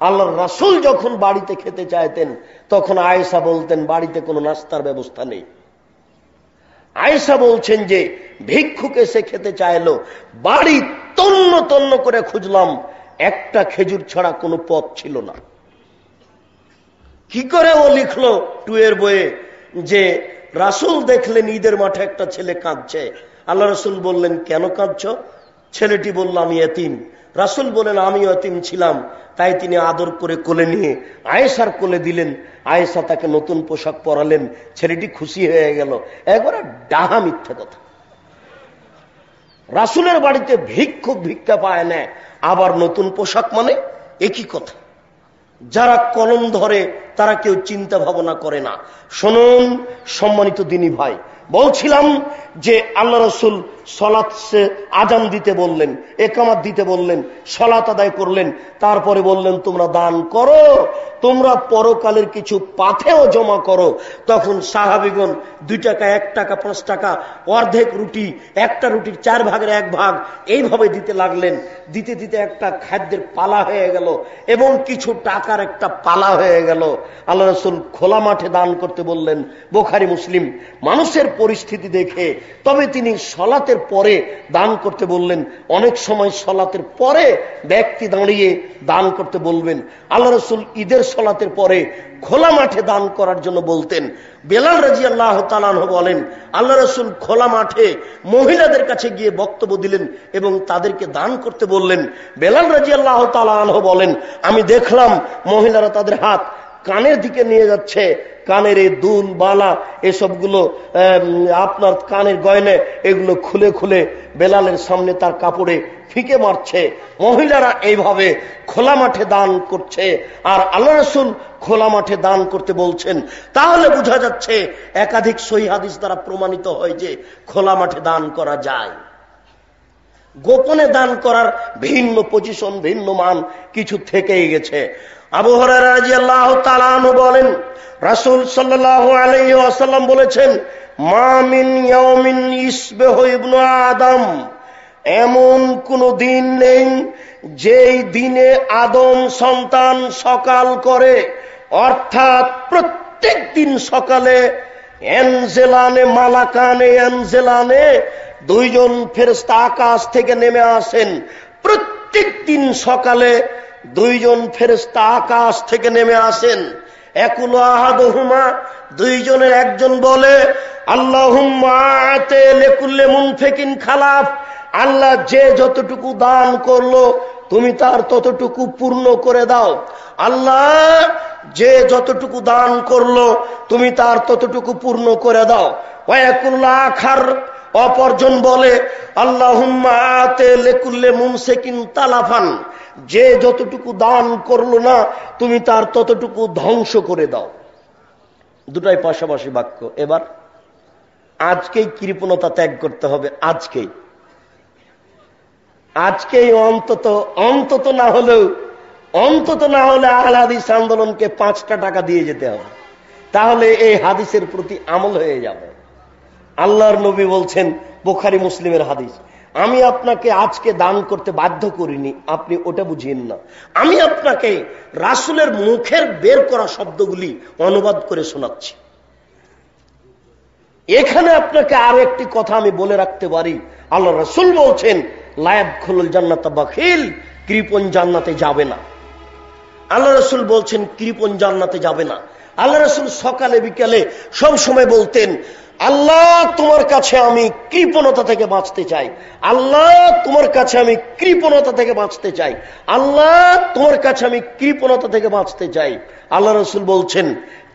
আল্লাহর রাসূল যখন বাড়িতে খেতে চাইতেন তখন আয়েশা বলতেন বাড়িতে কোনো নাস্তার ব্যবস্থা নেই। আয়েশা বলছেন যে ভিক্ষুক এসে খেতে চাইলো, বাড়ি তন্ন তন্ন করে খুঁজলাম, একটা খেজুর ছাড়া কোনো পথ ছিল না। কি করে ও লিখলো 2 এর বইয়ে যে রাসূল দেখলেন ঈদের মাঠে একটা ছেলে কাঁদছে। আল্লাহ রাসূল বললেন, কেন কাঁদছো? ছেলেটি বলল, আমি এতিম। রাসূল বলেন, আমি এতিম ছিলাম, তাই তিনি আদর করে কোলে নিয়ে আয়েশার কোলে দিলেন। আয়েশা তাকে নতুন পোশাক পরালেন, ছেলেটি খুশি হয়ে গেল। একবারে ডাহা মিথ্যা কথা। রাসূলের বাড়িতে ভিক্ষুক ভিক্ষা পায় না, আবার নতুন পোশাক মানে একই কথা। যারা কলম ধরে তারা কেউ চিন্তা ভাবনা করে না। শুনুন সম্মানিত দিনী ভাই, বলছিলাম যে আল্লাহ রাসূল সালাত আজান দিতে বললেন, ইকামত দিতে বললেন, সালাত আদায় করলেন, তারপরে বললেন তোমরা দান করো, তোমরা পরকালের কিছু পাথেও জমা করো। তখন সাহাবীগণ 2 টাকা, 1 টাকা, 5 টাকা, অর্ধেক রুটি, একটা রুটির 4 ভাগের 1 ভাগ এইভাবে দিতে লাগলেন। দিতে দিতে একটা খাদ্যের পালা হয়ে গেল এবং কিছু টাকার একটা পালা হয়ে গেল। আল্লাহ রাসূল খোলা মাঠে দান করতে বললেন, বুখারী মুসলিম। মানুষের পরিস্থিতি দেখে তবে তিনি সালাতের পরে দান করতে বললেন। অনেক সময় সালাতের পরে ব্যক্তি দাঁড়িয়ে দান করতে বলবেন। আল্লাহ রাসূল ঈদের সালাতের পরে খোলা মাঠে দান করার জন্য বলতেন। বেলাল রাদিয়াল্লাহু তাআলা আনহু বলেন, আল্লাহ রাসূল খোলা মাঠে মহিলাদের কাছে গিয়ে বক্তব্য দিলেন এবং তাদেরকে দান করতে বললেন। বেলাল রাদিয়াল্লাহু তাআলা আনহু বলেন, আমি দেখলাম মহিলারা তাদের হাত কানের দিকে নিয়ে যাচ্ছে, কানের এই দুল বালা এসবগুলো আপনার কানের গয়নে এগুলো খুলে খুলে বেলালের সামনে তার কাপড়ে ফিকে মারছে। মহিলারা এইভাবে খোলা মাঠে দান করছে, আর আল্লাহ রাসূল খোলা মাঠে দান করতে বলছেন। তাহলে বোঝা যাচ্ছে একাধিক সহিহ হাদিস দ্বারা প্রমাণিত হয় যে খোলা মাঠে দান করা যায়। গোপনে দান করার ভিন্ন পজিশন, ভিন্ন মান কিছু থেকেই গেছে। আবু হুরায়রা রাদিয়াল্লাহু তাআলা আনহু বলেন, রাসূল সাল্লাল্লাহু আলাইহি ওয়াসাল্লাম বলেছেন, মা মিন ইয়াউমিন ইসবিহু ইবনু আদম, এমন কোন দিন নেই যেই দিনে আদম সন্তান সকাল করে, অর্থাৎ প্রত্যেক দিন সকালে এনজেলানে মালাকানে এনজেলানে দুইজন ফেরেশতা আকাশ থেকে নেমে আসেন। প্রত্যেক দিন সকালে দুইজন ফেরেশতা আকাশ থেকে নেমে আসেন। একুল আহাদুহুমা, দুইজনের একজন বলে, আল্লাহুম্মা আতে লিকুল্লি মুনফিকিন খালাফ, আল্লাহ যে যতটুকু দান করলো তুমি তার ততটুকু পূর্ণ করে দাও। আল্লাহ যে যতটুকু দান করলো তুমি তার ততটুকু পূর্ণ করে দাও। ওয়াকুল আখার, অপরজন বলে, আল্লাহুম্মা আতে লিকুল্লি মুমসিকিন তালাফান, যে যতটুকু দান করলো না তুমি তার ততটুকু ধ্বংস করে দাও। দুটাই পাশাপাশি বাক্য। এবার আজকেই কৃপণতা ত্যাগ করতে হবে, আজকেই অন্তত না হলে আহলে হাদিস আন্দোলনকে 5টা টাকা দিয়ে যেতে হবে, তাহলে এই হাদিসের প্রতি আমল হয়ে যাবে। আল্লাহর নবী বলছেন, বুখারী মুসলিমের হাদিস, আমি আপনাকে আজকে দান করতে বাধ্য করিনি, আপনি ওটা বুঝিয়েন না। আমি আপনাকে রাসূলের মুখের বের করা শব্দগুলি অনুবাদ করে শোনাচ্ছি। এখানে আপনাকে আরো একটি কথা আমি বলে রাখতে পারি। আল্লাহ রাসূল বলছেন, লা ইয়াদখুলুল জান্নাতা বাখিল, কৃপণ জান্নাতে যাবে না। আল্লাহ রাসূল বলছেন কৃপণ জান্নাতে যাবে না। আল্লাহ রাসূল সকালে বিকালে সব সময় বলতেন, আল্লাহ তোমার কাছে আমি কৃপণতা থেকে বাঁচতে চাই, আল্লাহ তোমার কাছে আমি কৃপণতা থেকে বাঁচতে চাই, আল্লাহ তোমার কাছে আমি কৃপণতা থেকে বাঁচতে চাই। আল্লাহ রাসূল বলছেন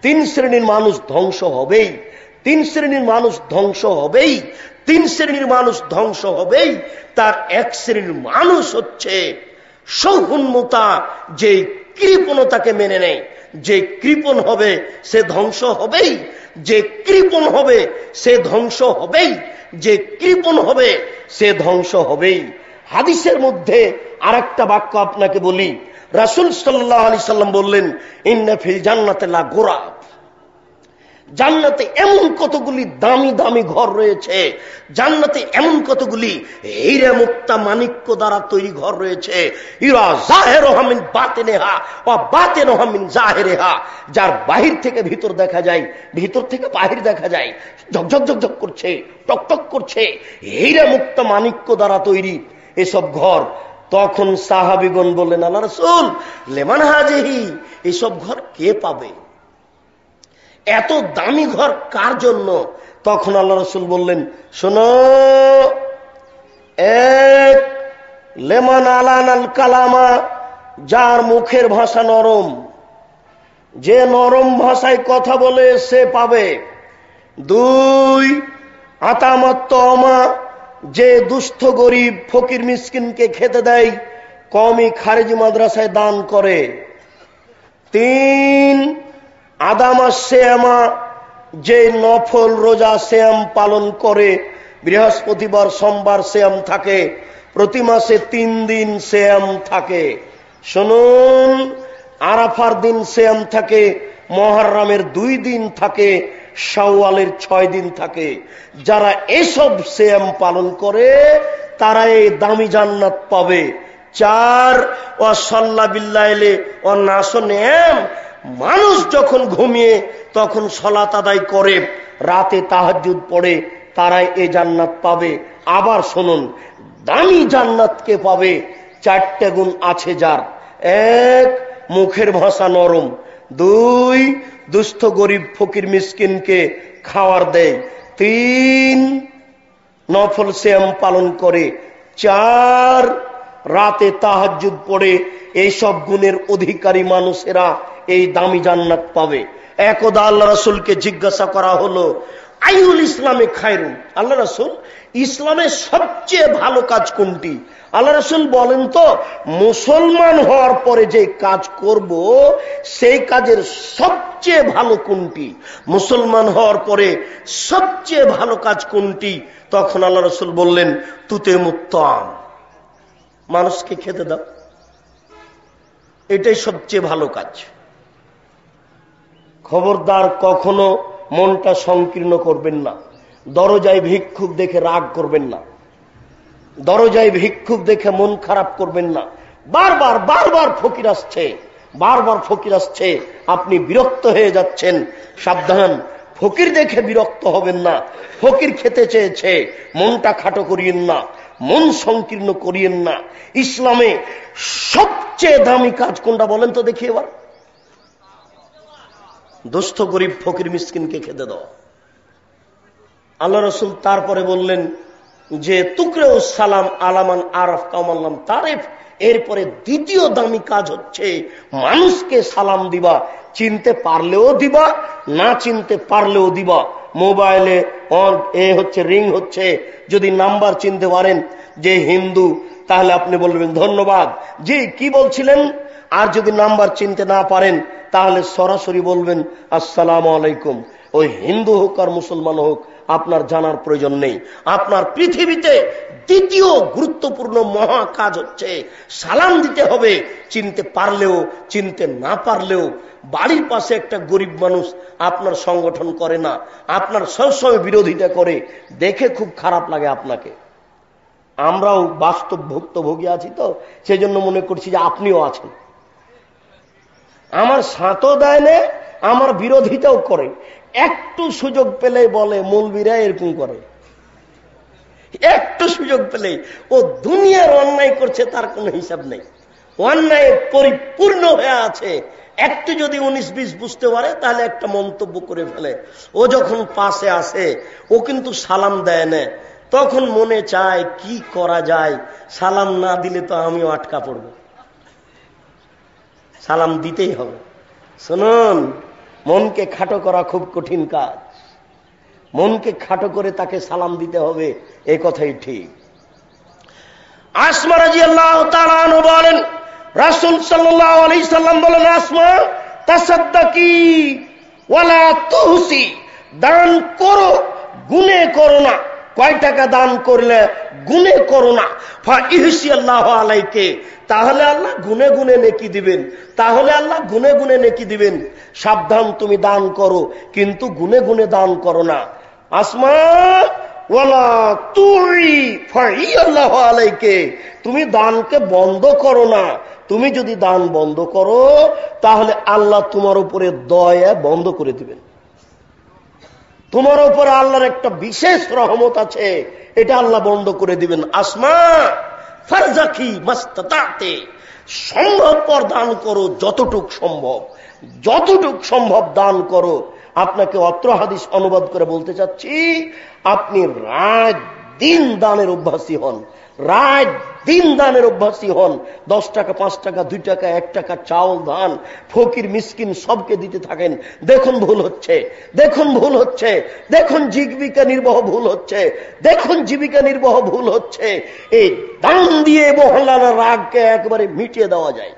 3 শ্রেণীর মানুষ ধ্বংস হবেই, 3 শ্রেণীর মানুষ ধ্বংস হবেই, 3 শ্রেণীর মানুষ ধ্বংস হবেই। তার এক শ্রেণীর মানুষ হচ্ছে সৌহুন্মতা, যে কৃপণতাকে মেনে নেয়। যে কৃপণ হবে সে ধ্বংস হবেই, যে কৃপণ হবে সে ধ্বংস হবেই, যে কৃপণ হবে সে ধ্বংস হবেই। হাদিসের মধ্যে আরেকটা বাক্য আপনাকে বলি। রাসূল সাল্লাল্লাহু আলাইহি সাল্লাম বললেন, ইন্না ফিল জান্নাতি লা গুরাব, জান্নাতে এমন কতগুলি দামি দামি ঘর রয়েছে, জান্নাতে এমন কতগুলি হীরা মুক্তা মাণিক্য দ্বারা তৈরি ঘর রয়েছে। ইরা জাহিরুহা মিন বাতিনিহা ওয়া বাতিনুহা মিন জাহিরিহা, যার বাহির থেকে ভিতর দেখা যায়, ভিতর থেকে বাহির দেখা যায়, ঝকঝক ঝকঝক করছে, টকটক করছে, হীরা মুক্তা মাণিক্য দ্বারা তৈরি এসব ঘর। তখন সাহাবীগণ বললেন, আল্লাহর রাসূল, লিমান হাজিহি, এসব ঘর কে পাবে? এত দামি ঘর কার জন্য? তখন আল্লাহ রাসূল বললেন, শোনো, এক লেমান আলানাল কালামা, যার মুখের ভাষা নরম, যে নরম ভাষায় কথা বলে সে পাবে। 2 আতামাত্তমা, যে দুস্থ গরিব ফকির মিসকিনকে খেতে দেয়, কওমি খারেজি মাদ্রাসায় দান করে। 3 আদামা সিয়ামা, যে নফল রোজা সিয়াম পালন করে, বৃহস্পতিবার সোমবার সিয়াম থাকে, প্রতি মাসে 3 দিন সিয়াম থাকে। শুনুন, আরাফার দিন সিয়াম থাকে, মুহররমের 2 দিন থাকে, শাওয়ালের 6 দিন থাকে। যারা এসব সিয়াম পালন করে তারা এই দামি জান্নাত পাবে। 4 ওয়া সাল্লা বিল্লাইলি ওয়া নাসু নিয়াম, মানুষ যখন ঘুমিয়ে তখন সালাত আদায় করে, রাতে তাহাজ্জুদ পড়ে, তারাই এই জান্নাত পাবে। আবার শুনুন, দামি জান্নাত কে পাবে? 4টে গুণ আছে যার। 1 মুখের ভাষা নরম, 2 দুস্থ গরিব ফকির মিসকিনকে খাওয়ার দেয়, 3 নফল সিয়াম পালন করে, 4 রাতে তাহাজ্জুদ পড়ে। এইসব গুণের অধিকারী মানুষেরা এই দামি জান্নাত পাবে। একদা আল্লাহ রাসূলকে জিজ্ঞাসা করা হলো, আইউল ইসলামে খায়রুন, আল্লাহ রাসূল ইসলামের সবচেয়ে ভালো কাজ কোনটি? আল্লাহ রাসূল বলেন তো, মুসলমান হওয়ার পরে যে কাজ করব সেই কাজের সবচেয়ে ভালো কোনটি? মুসলমান হওয়ার পরে সবচেয়ে ভালো কাজ কোনটি? তখন আল্লাহ রাসূল বললেন, তুতে মুত্তাম, মানুষকে খেতে দাও, এটাই সবচেয়ে ভালো কাজ। খবরদার কখনো মনটা সংকীর্ণ করবেন না। দরজায় ভিক্ষুক দেখে রাগ করবেন না, দরজায় ভিক্ষুক দেখে মন খারাপ করবেন না। বারবার বারবার ফকির আসছে, বারবার ফকির আসছে, আপনি বিরক্ত হয়ে যাচ্ছেন। সাবধান, ফকির দেখে বিরক্ত হবেন না। ফকির খেতে চেয়েছে, মনটা খাটো করিয়েন না, মন সংকীর্ণ করিয়েন না। ইসলামে সবচেয়ে দামি কাজ কোনটা বলেন তো দেখি এবার? দুস্থ গরিব ফকির মিসকিনকে খেতে দাও। আল্লাহ রাসূল তারপরে বললেন যে তুকরেও সালাম আলামান আরাফ কামাল্লাম তারিফ। এরপরে দ্বিতীয় দামি কাজ হচ্ছে মানুষকে সালাম দিবা, চিনতে পারলেও দিবা, না চিনতে পারলেও দিবা। মোবাইলে হচ্ছে রিং হচ্ছে, যদি নাম্বার চিনতে পারেন যে হিন্দু, তাহলে আপনি বলবেন ধন্যবাদ, জি কি বলছিলেন। আর যদি নাম্বার চিনতে না পারেন তাহলে সরাসরি বলবেন আসসালামু আলাইকুম। ওই হিন্দু হোক আর মুসলমান হোক, আপনার জানার প্রয়োজন নেই। আপনার পৃথিবীতে দ্বিতীয় গুরুত্বপূর্ণ মহা কাজ হচ্ছে সালাম দিতে হবে, চিনতে পারলেও চিনতে না পারলেও। বাড়ির পাশে একটা গরিব মানুষ আপনার সংগঠন করে না, আপনার সবসময় বিরোধিতা করে, দেখে খুব খারাপ লাগে আপনাকে। আমরাও বাস্তব ভুক্তভোগী আছি তো, সেজন্য মনে করছি যে আপনিও আছেন। আমার সাঁতও দেয় না, আমার বিরোধিতাও করে। একটু সুযোগ পেলে বলে মৌলবীরা এরকম করে, একটু সুযোগ পেলে। ও দুনিয়ার অন্যায় করছে, তার কোনো হিসাব নেই, অন্যায় পরিপূর্ণ হয়ে আছে। একটু যদি 19-20 বুঝতে পারে তাহলে একটা মন্তব্য করে ফেলে। ও যখন পাশে আসে ও কিন্তু সালাম দেয় না, তখন মনে চায় কি করা যায়, সালাম না দিলে তো আমিও আটকা পড়ব, সালাম দিতেই হবে। শুনুন, মনকে খাটো করা খুব কঠিন কাজ, মনকে খাটো করে তাকে সালাম দিতে হবে, এই কথাই ঠিক। আসমা রাদিয়াল্লাহু তাআলা আনহা বলেন, রাসূল সাল্লাল্লাহু আলাইহি সাল্লাম বলেন, আসমা তাসাদ্দাকি ওয়ালা তুহসি, দান করো গুনে করো না। কয় টাকা দান করলে গুনে করো না। ফা ইহসি আল্লাহু আলাইকে, তাহলে আল্লাহ গুনে গুনে নেকি দিবেন, তাহলে আল্লাহ গুনে গুনে নেকি দিবেন। সাবধান, তুমি দান করো কিন্তু গুনে গুনে দান করো না। আসমা ওয়ালা তুই ফাই আল্লাহু আলাইকে, তুমি দানকে বন্ধ করো না। তুমি যদি দান বন্ধ করো তাহলে আল্লাহ তোমার উপরে দয়া বন্ধ করে দিবেন। তোমার উপরে আল্লাহর একটা বিশেষ রহমত আছে, এটা আল্লাহ বন্ধ করে দিবেন। আসমা ফারজাকি মাস্তাতাতে, সম্ভবপর দান করো, যতটুক সম্ভব, যতটুক সম্ভব দান করো। আপনাকে অত্র হাদিস অনুবাদ করে বলতে চাচ্ছি, আপনি রাত দিন দানের অভ্যাসী হন, রাত দিন দানের অভ্যাসী হন। 10 টাকা, 5 টাকা, 2 টাকা, 1 টাকা চাউল ধান ফকির মিসকিন সবকে দিতে থাকেন। দেখুন ভুল হচ্ছে, দেখুন ভুল হচ্ছে, দেখুন জীবিকা নির্বাহ ভুল হচ্ছে, দেখুন জীবিকা নির্বাহ ভুল হচ্ছে। এই দান দিয়ে মহল্লার রাগকে একবারে মিটিয়ে দেওয়া যায়,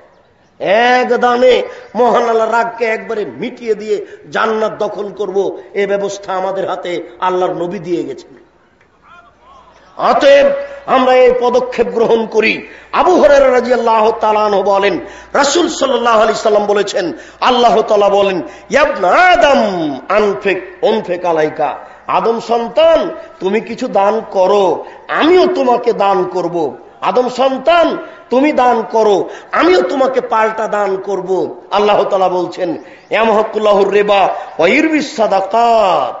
এক দানে মহানাল্লাহ রাগকে একবারে মিটিয়ে দিয়ে জান্নাত দখল করব, এ ব্যবস্থা আমাদের হাতে আল্লাহর নবী দিয়ে গেছেন। অতএব আমরা এই পদক্ষেপ গ্রহণ করি। আবু হুরায়রা রাদিয়াল্লাহু তাআলা আনহু বলেন, রাসূল সাল্লাল্লাহু আলাইহি সাল্লাম বলেছেন, আল্লাহ তাআলা বলেন, ইবনা আদম আনফিক উনফিক আলাইকা, আদম সন্তান তুমি কিছু দান করো, আমিও তোমাকে দান করব। আদম সন্তান তুমি দান করো, আমিও তোমাকে পাল্টা দান করব। আল্লাহ তাআলা বলছেন, ইয়ামহাকুল্লাহুর রিবা ওয়া ইরবিস সাদাকাত,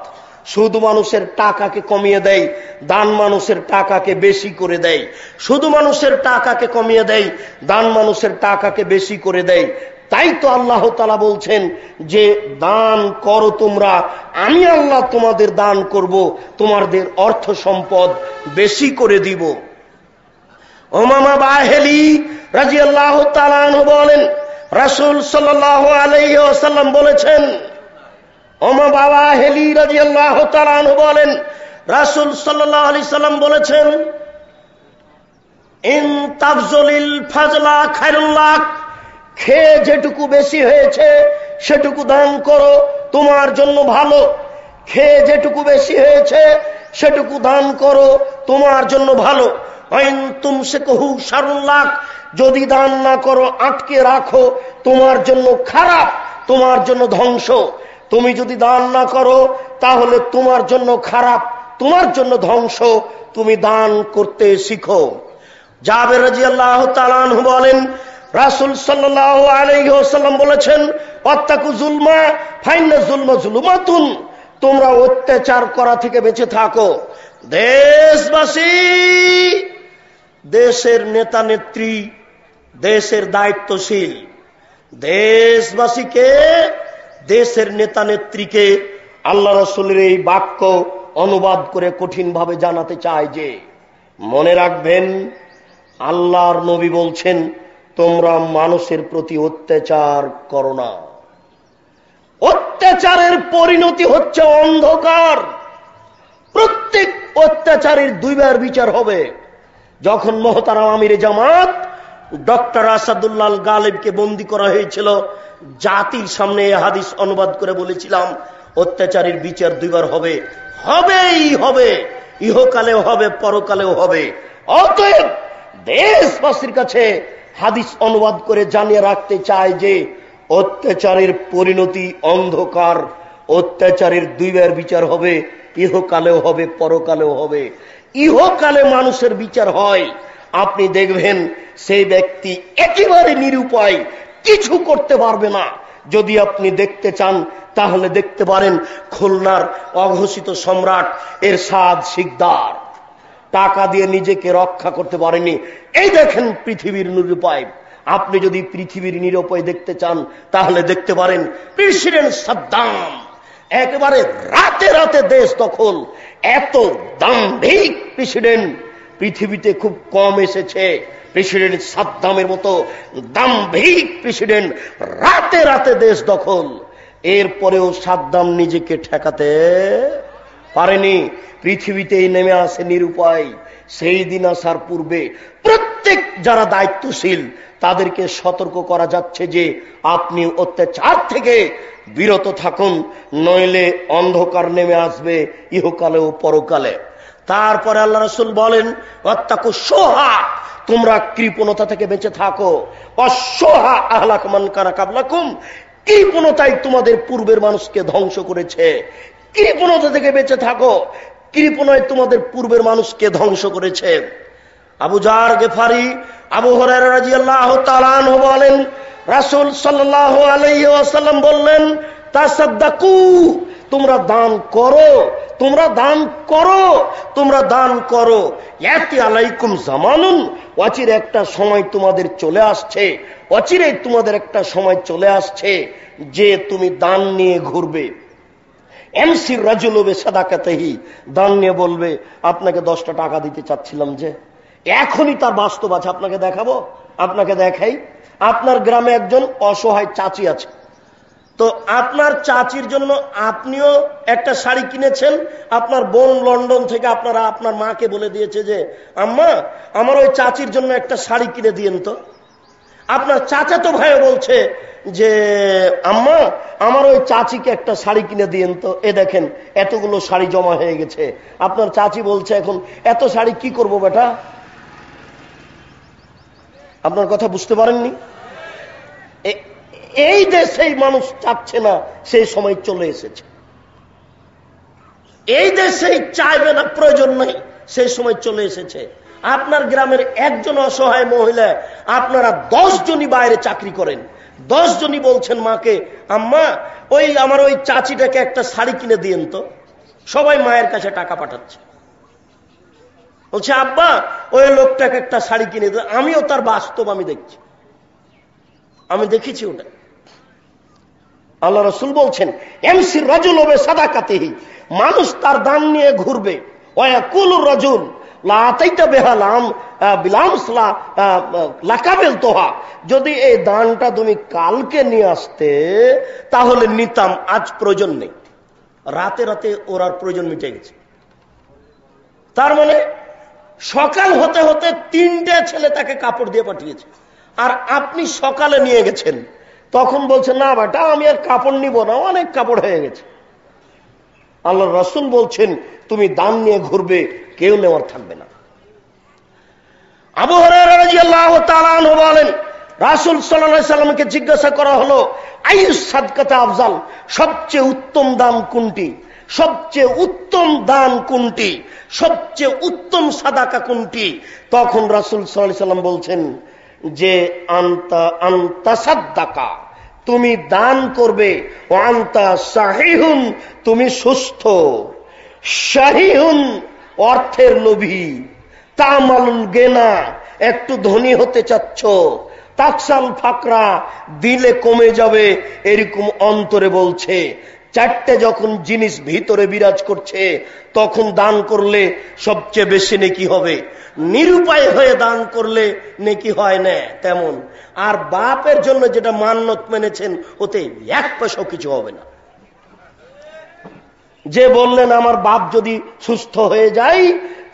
শুধু মানুষের টাকাকে কমিয়ে দেয়, দান মানুষের টাকাকে বেশি করে দেয়। শুধু মানুষের টাকাকে কমিয়ে দেয়, দান মানুষের টাকাকে বেশি করে দেয়। তাই তো আল্লাহ তাআলা বলছেন যে দান করো তোমরা, আমি আল্লাহ তোমাদের দান করব, তোমাদের অর্থ সম্পদ বেশি করে দিব। উমামা বাহিলি রাদিয়াল্লাহু তাআলা আনহু বলেন, রাসূল সাল্লাল্লাহু আলাইহি ওয়াসাল্লাম বলেছেন, ওমা বাবা হেলি রাদিয়াল্লাহু তাআলা আনহু বলেন, রাসূল সাল্লাল্লাহু আলাইহি সাল্লাম বলেছেন, ইন তাফজলিল ফাজলা খায়রুল লাক, খেয়ে যেটুকু বেশি হয়েছে সেটুকু দান করো, তোমার জন্য ভালো। খেয়ে যেটুকু বেশি হয়েছে সেটুকু দান করো, তোমার জন্য ভালো। আইন তুমসিকহু শারুল লাক, যদি দান না করো, আটকে রাখো, তোমার জন্য খারাপ, তোমার জন্য ধ্বংস। তুমি যদি দান না করো তাহলে তোমার জন্য খারাপ, তোমার জন্য ধ্বংস। তুমি দান করতে শিখো। জাবের রাদিয়াল্লাহু তাআলা আনহু বলেন, রাসূল সাল্লাল্লাহু আলাইহি ওয়াসাল্লাম বলেছেন, ওয়াত্তাকু যুলমা ফাইন্না যুলমা যুলুমাতুন, তোমরা অত্যাচার করা থেকে বেঁচে থাকো। দেশবাসী, দেশের নেতা নেত্রী, দেশের দায়িত্বশীল দেশবাসীকে, দেশের নেতা নেত্রীকে আল্লাহ রাসূলের এই বাক্য অনুবাদ করে কঠিনভাবে জানাতে চায় যে, মনে রাখবেন আল্লাহর নবী বলছেন, তোমরা মানুষের প্রতি অত্যাচার করো না। অত্যাচারের পরিণতি হচ্ছে অন্ধকার। প্রত্যেক অত্যাচারের দুইবার বিচার হবে। যখন মোহতারাম আমিরে জামাত ডক্টর আসাদুল্লাহ গালিবকে বন্দী করা হয়েছিল, জাতির সামনে হাদিস অনুবাদ করে বলেছিলাম, অত্যাচারীর বিচার দুইবার হবে, হবেই হবে, ইহকালেও হবে, পরকালেও হবে। অতএব দেশবাসীর কাছে হাদিস অনুবাদ করে জানিয়ে রাখতে চায় যে, অত্যাচারের পরিণতি অন্ধকার, অত্যাচারের দুইবার বিচার হবে, ইহকালেও হবে, পরকালেও হবে। ইহকালে মানুষের বিচার হয়, আপনি দেখবেন সেই ব্যক্তি একেবারে নিরুপায়, কিছু করতে পারবে না। যদি আপনি দেখতে চান তাহলে দেখতে পারেন খুলনার অঘোষিত সম্রাট এরশাদ শিকদার, টাকা দিয়ে নিজেকে রক্ষা করতে পারেনি। এই দেখেন পৃথিবীর নিরুপায়। আপনি যদি পৃথিবীর নিরুপায় দেখতে চান তাহলে দেখতে পারেন প্রেসিডেন্ট সাদ্দাম, একেবারে রাতে রাতে দেশ দখল। এত দাম্ভিক প্রেসিডেন্ট পৃথিবীতে খুব কম এসেছে। প্রেসিডেন্ট সাদ্দামের মতো দাম্ভিক প্রেসিডেন্ট, রাতে রাতে দেশ দখল। এরপরেও সাদ্দাম নিজেকে ঠেকাতে পারেনি। পৃথিবীতেই নেমে আসে নিরুপায়। সেই দিন আসার পূর্বে প্রত্যেক যারা দায়িত্বশীল তাদেরকে সতর্ক করা যাচ্ছে যে, আপনি অত্যাচার থেকে বিরত থাকুন, নইলে অন্ধকার নেমে আসবে ইহকালে ও পরকালে। তারপরে আল্লাহ রাসূল বলেন, ওয়াত্তাকু শুহা, তোমরা কৃপণতা থেকে বেঁচে থাকো। অশুহা আহলাকা মান কানা কাবলাকুম, কৃপণতাই তোমাদের পূর্বের মানুষকে ধ্বংস করেছে। কৃপণতা থেকে বেঁচে থাকো, কৃপণায় তোমাদের পূর্বের মানুষকে ধ্বংস করেছে। আবু জার গেফারি, আবু হুরায়রা রাদিয়াল্লাহু তাআলা আনহু বলেন, রাসূল সাল্লাল্লাহু আলাইহি ওয়াসাল্লাম বললেন, তাসাদ্দাকু, তোমরা দান করো, তোমরা দান করো, তোমরা দান করো। ইয়াতি আলাইকুম জামানুন, অচিরে একটা সময় তোমাদের চলে আসছে, অচিরে তোমাদের একটা সময় চলে আসছে যে তুমি দান নিয়ে ঘুরবে। এমসির রাজুলু বিসাদাকাতিহি, দান নিয়ে বলবে, আপনাকে 10টা টাকা দিতে চাচ্ছিলাম, যে এখনই তার বাস্তব আছে, আপনাকে দেখাবো। আপনাকে দেখাই, আপনার গ্রামে একজন অসহায় চাচি আছে। তো আপনার চাচির জন্য আপনিও একটা শাড়ি কিনেছেন, আপনার বোন লন্ডন থেকে আপনার মাকে বলে দিয়েছে যে, আম্মা আমার ওই চাচির জন্য একটা শাড়ি কিনে দিয়েন তো। আপনার চাচাতো ভাইও বলছে যে, আম্মা আমার ওই চাচিকে একটা শাড়ি কিনে দিয়েন তো। এ দেখেন এতগুলো শাড়ি জমা হয়ে গেছে। আপনার চাচি বলছে, এখন এত শাড়ি কি করব বেটা? আপনার কথা বুঝতে পারেননি? এই দেশেই মানুষ চাচ্ছে না, সেই সময় চলে এসেছে। এই দেশেই চাইবে না, প্রয়োজন নেই, সেই সময় চলে এসেছে। আপনার গ্রামের একজন অসহায় মহিলা, আপনারা 10 জনই বাইরে চাকরি করেন, 10 জনই বলছেন মাকে, আম্মা ওই আমার ওই চাচিটাকে একটা শাড়ি কিনে দিয়েন তো। সবাই মায়ের কাছে টাকা পাঠাচ্ছে, বলছে আব্বা ওই লোকটাকে একটা শাড়ি কিনে দিন। আমিও তার বাস্তব আমি দেখছি, আমি দেখেছি ওটা। আল্লাহ রাসূল বলছেন, এমসির রাজুলু বিসাদাকাতিহি, মানুষ তার দান নিয়ে ঘুরবে। ওয়ায়াকুলুর রাজুল, লাতাইতা বেহালাম বিলামসলা লাকাবেল তোহা, যদি এই দানটা তুমি কালকে নিয়ে আসতে তাহলে নিতাম, আজ প্রয়োজন নেই। রাতে রাতে ওর আর প্রয়োজন মিটে গেছে। তার মানে সকাল হতে হতে 3টে ছেলে তাকে কাপড় দিয়ে পাঠিয়েছে, আর আপনি সকালে নিয়ে গেছেন, তখন বলছে না বেটা আমি আর কাপড় নিব না, অনেক কাপড় হয়ে গেছে। আল্লাহ রাসূল বলছেন তুমি দান নিয়ে ঘুরবে, কেউ নেওয়ার থাকবে না। আবু হুরায়রা রাদিয়াল্লাহু তাআলা আনহু বলেন, রাসূল সাল্লাল্লাহু আলাইহি সাল্লামকে জিজ্ঞাসা করা হলো আইয়ুস সাদকাতা আফজাল, সবচেয়ে উত্তম দান কোনটি, সবচেয়ে উত্তম দান কোনটি, সবচেয়ে উত্তম সাদাকা কোনটি? তখন রাসূল সাল্লাল্লাহু আলাইহি সাল্লাম বলছেন যে আনতা সাদদাকা, তুমি দান করবে, ও আনতা সাহিহুন, তুমি সুস্থ, শাহিহুন অর্থের লোভী, তামালুল গেনা একটু ধনী হতে চাচ্ছ, তাকসাল ফাকরা দিলে কমে যাবে, এরকম অন্তরে বলছে। 4টে যখন জিনিস ভিতরে বিরাজ করছে তখন দান করলে সবচেয়ে বেশি নেকি হবে। নিরুপায় হয়ে দান করলে নেকি হয় না তেমন। আর বাপের জন্য যেটা মান্যত মেনেছেন ওতে 1 পয়সাও কিছু হবে না। যে বললেন আমার বাপ যদি সুস্থ হয়ে যায়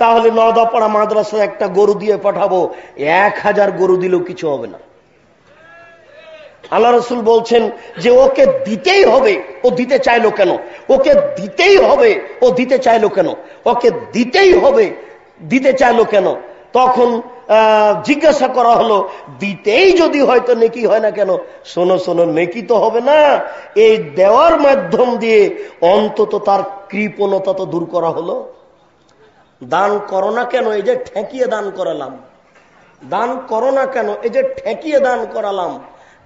তাহলে নওদাপাড়া মাদ্রাসায় একটা গরু দিয়ে পাঠাবো, 1000 গরু দিলেও কিছু হবে না। আল্লাহ রাসূল বলছেন যে ওকে দিতেই হবে, ও দিতে চাইলো কেন, ওকে দিতেই হবে, ও দিতে চাইলো কেন, ওকে দিতেই হবে, দিতে চাইলো কেন? তখন জিজ্ঞাসা করা হলো দিতেই যদি হয়তো নেকি হয় না কেন? শোনো শোনো, নেকি তো হবে না, এই দেওয়ার মাধ্যম দিয়ে অন্তত তার কৃপণতা তো দূর করা হলো। দান করো না কেন? এই যে ঠেকিয়ে দান করালাম। দান করো না কেন? এই যে ঠেকিয়ে দান করালাম।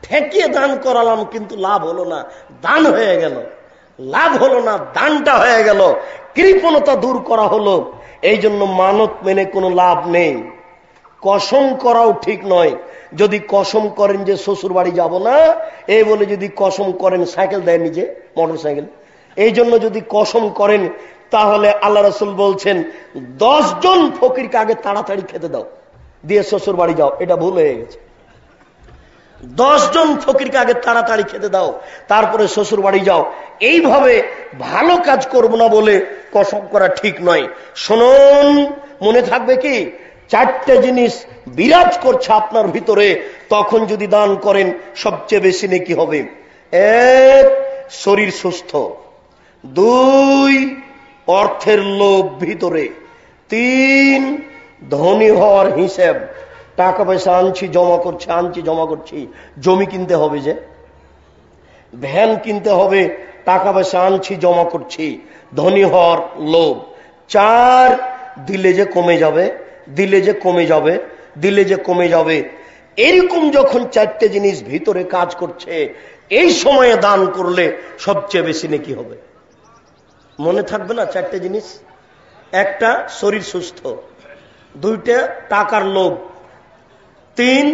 ঠেকিয়ে দান করালাম কিন্তু লাভ হলো না, দান হয়ে গেল। লাভ হলো না, দানটা হয়ে গেল, কৃপণতা দূর করা হলো। এই জন্য মানত মেনে কোনো লাভ নেই। কসম করাও ঠিক নয়। যদি কসম করেন যে শ্বশুর বাড়ি যাব না, এই বলে যদি কসম করেন, সাইকেল দেয় নিজে, মোটর সাইকেল, এই জন্য যদি কসম করেন তাহলে আল্লাহ রাসূল বলছেন 10 জন ফকিরকে আগে তাড়াতাড়ি খেতে দাও, দিয়ে শ্বশুর বাড়ি যাও। এটা ভুল হয়ে গেছে। 10 জন ফকিরকে আগে তাড়াতাড়ি খেতে দাও, তারপরে শ্বশুর বাড়ি যাও। এইভাবে ভালো কাজ করব না বলে কসম করা ঠিক নয়। শুনুন, মনে থাকবে কি 4টে জিনিস বিরাজ করছে আপনার ভিতরে, তখন যদি দান করেন সবচেয়ে বেশি নেকি হবে। 1, শরীর সুস্থ। 2, অর্থের লোভ ভিতরে। 3, ধনী হওয়ার হিসেব, টাকা পয়সা আনছি জমা করছি, আনছি জমা করছি। জমি কিনতে হবে, যে ভ্যান কিনতে হবে, টাকা পয়সা আনছি জমা করছি, ধনী হওয়ার লোভ। 4, দিলে যে কমে যাবে, দিলে যে কমে যাবে, দিলে যে কমে যাবে। এরকম যখন 4টে জিনিস ভিতরে কাজ করছে, এই সময়ে দান করলে সবচেয়ে বেশি নেকি হবে। মনে থাকবে না 4টে জিনিস? 1, শরীর সুস্থ। 2, টাকার লোভ। 3,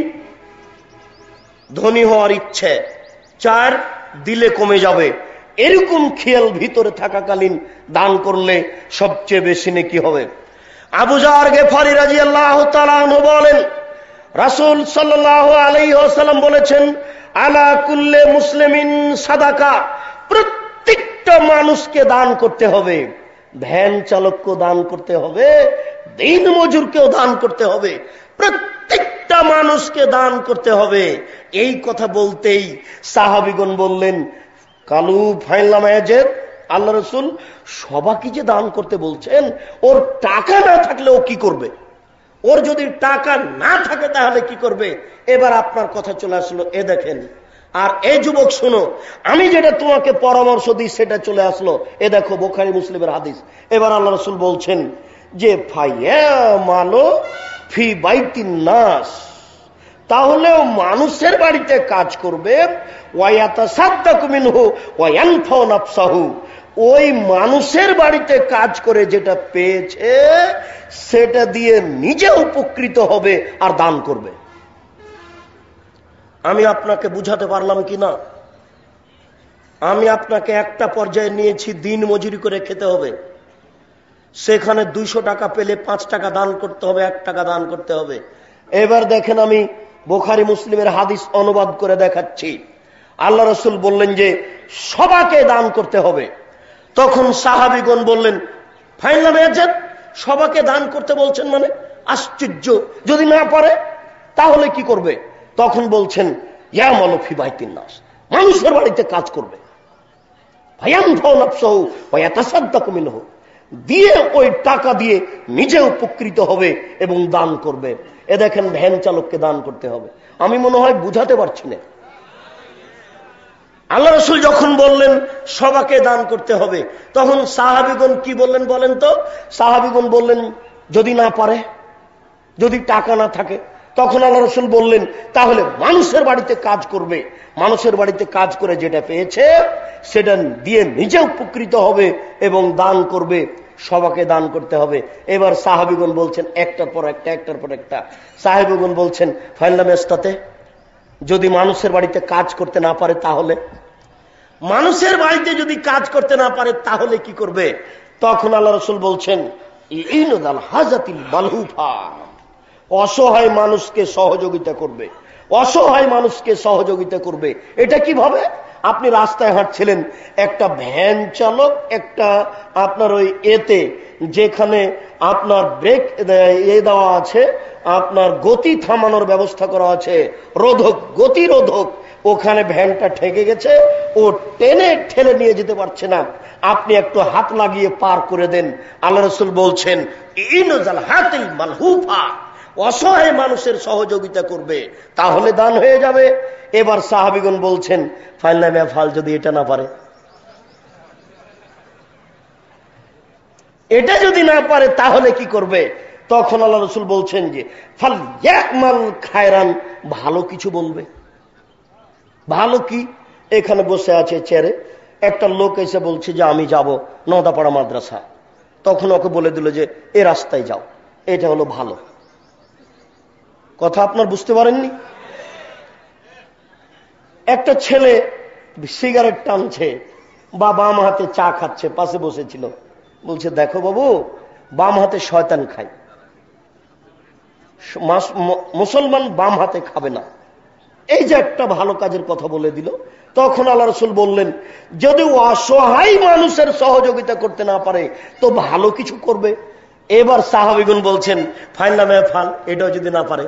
ধনী হওয়ার ইচ্ছে। 4, দিলে কমে যাবে। এরকম খেয়াল ভিতরে থাকাকালীন দান করলে সবচেয়ে বেশি নেকি হবে। আবু যার গেফারি রাদিয়াল্লাহু তাআলা আনহু বলেন, রাসূল সাল্লাল্লাহু আলাইহি ওয়াসাল্লাম বলেছেন, আলা কুল্লি মুসলিমিন সাদাকা, প্রত্যেকটা মানুষকে দান করতে হবে। ভ্যান চালককেও দান করতে হবে, দিন মজুরকেও দান করতে হবে, প্রত্যেকটা মানুষকে দান করতে হবে। এই কথা বলতেই সাহাবীগণ বললেন, কালু ফাইলাম এজেদ, আল্লাহ রাসূল সবাইকে যে দান করতে বলছেন, ওর টাকা না থাকলে ও কি করবে? ওর যদি টাকা না থাকে তাহলে কি করবে? এবার আপনার কথা চলে আসলো, এ দেখেন। আর এই যুবক শোনো, আমি যেটা তোমাকে পরামর্শ দিই সেটা চলে আসলো, এ দেখো বুখারী মুসলিমের হাদিস। এবার আল্লাহ রাসূল বলছেন যে ফায়ামালু ফি বাইতিন নাস, তাহলেও মানুষের বাড়িতে কাজ করবে, ওয়ায়াতাসাদ্দাকু মিনহু ওয়া ইয়ানফাউ নাফসাহু, ওই মানুষের বাড়িতে কাজ করে যেটা পেয়েছে সেটা দিয়ে নিজে উপকৃত হবে আর দান করবে। আমি আপনাকে বুঝাতে পারলাম কি না? আমি আপনাকে একটা পর্যায়ে নিয়েছি, দিন মজুরি করে খেতে হবে। সেখানে 200 টাকা পেলে 5 টাকা দান করতে হবে, 1 টাকা দান করতে হবে। এবার দেখেন, আমি বুখারী মুসলিমের হাদিস অনুবাদ করে দেখাচ্ছি। আল্লাহ রাসূল বললেন যে সবাকে দান করতে হবে। তখন সাহাবীগণ বললেন, ফাইনাল এজেদ, সবাকে দান করতে বলছেন মানে? আশ্চর্য, যদি না পারে তাহলে কি করবে? তখন বলছেন, ইয়ামালু ফি বাইতিন নাস, মানুষের বাড়িতে কাজ করবে, ফায়ানফাউ নাফসাহু ওয়া ইয়াতাসাদ্দাকু মিনহু, দিয়ে ওই টাকা দিয়ে নিজে উপকৃত হবে এবং দান করবে। এ দেখেন, ভ্যান চালককে দান করতে হবে। আমি মনে হয় বুঝাতে পারছি না। আল্লাহ রাসূল যখন বললেন সবাকে দান করতে হবে, তখন সাহাবীগণ কি বললেন বলেন তো? সাহাবীগণ বললেন, যদি না পারে, যদি টাকা না থাকে, তখন আল্লাহ রাসূল বললেন তাহলে মানুষের বাড়িতে কাজ করবে, মানুষের বাড়িতে কাজ করে যেটা পেয়েছে সেটা দিয়ে নিজে উপকৃত হবে এবং দান করবে, সবাকে দান করতে হবে। এবার সাহাবীগণ বলছেন একটার পর একটা, একটার পর একটা। সাহাবীগণ বলছেন, ফাইনাল মেস্তাতে, যদি মানুষের বাড়িতে কাজ করতে না পারে তাহলে? মানুষের বাড়িতে যদি কাজ করতে না পারে তাহলে কি করবে? তখন আল্লাহ রাসূল বলছেন, ইনুদাল হাজাতিল মালহুফা, অসহায় মানুষকে সহযোগিতা করবে, অসহায় মানুষকে সহযোগিতা করবে। এটা কিভাবে? আপনি রাস্তায় হাঁটছিলেন, একটা ভ্যান চালক একটা আপনার ওই এতে যেখানে আপনার ব্রেক দেওয়া আছে, আপনার গতি থামানোর ব্যবস্থা করা আছে, রোধক, গতিরোধক, ওখানে ভ্যানটা ঠেকে গেছে, ও টেনে ঠেলে নিয়ে যেতে পারছে না, আপনি একটু হাত লাগিয়ে পার করে দেন। আল্লাহ রাসূল বলছেন, ইনজাল হাতিল মালহুফা, অসহায় মানুষের সহযোগিতা করবে, তাহলে দান হয়ে যাবে। এবার সাহাবীগণ বলছেন, ফাইনাল ফাল, যদি এটা না পারে, এটা যদি না পারে তাহলে কি করবে? তখন আল্লাহ রাসূল বলছেন যে ফাল ইয়ামাল খায়রান, ভালো কিছু বলবে। ভালো কি? এখানে বসে আছে চেয়ারে, একটা লোক এসে বলছে যে আমি যাব নওদাপাড়া মাদ্রাসা, তখন ওকে বলে দিল যে এ রাস্তায় যাও, এটা হলো ভালো কথা। আপনার বুঝতে পারেননি? একটা ছেলে সিগারেট টানছে বা বাম হাতে চা খাচ্ছে, পাশে বসেছিল, বলছে দেখো বাবু, বাম হাতে শয়তান খায়, মুসলমান বাম হাতে খাবে না। এই যে একটা ভালো কাজের কথা বলে দিল। তখন আল্লাহ রাসূল বললেন, যদি অসহায় মানুষের সহযোগিতা করতে না পারে তো ভালো কিছু করবে। এবার সাহাবীগণ বলছেন, ফাইনাল ফাল, এটাও যদি না পারে,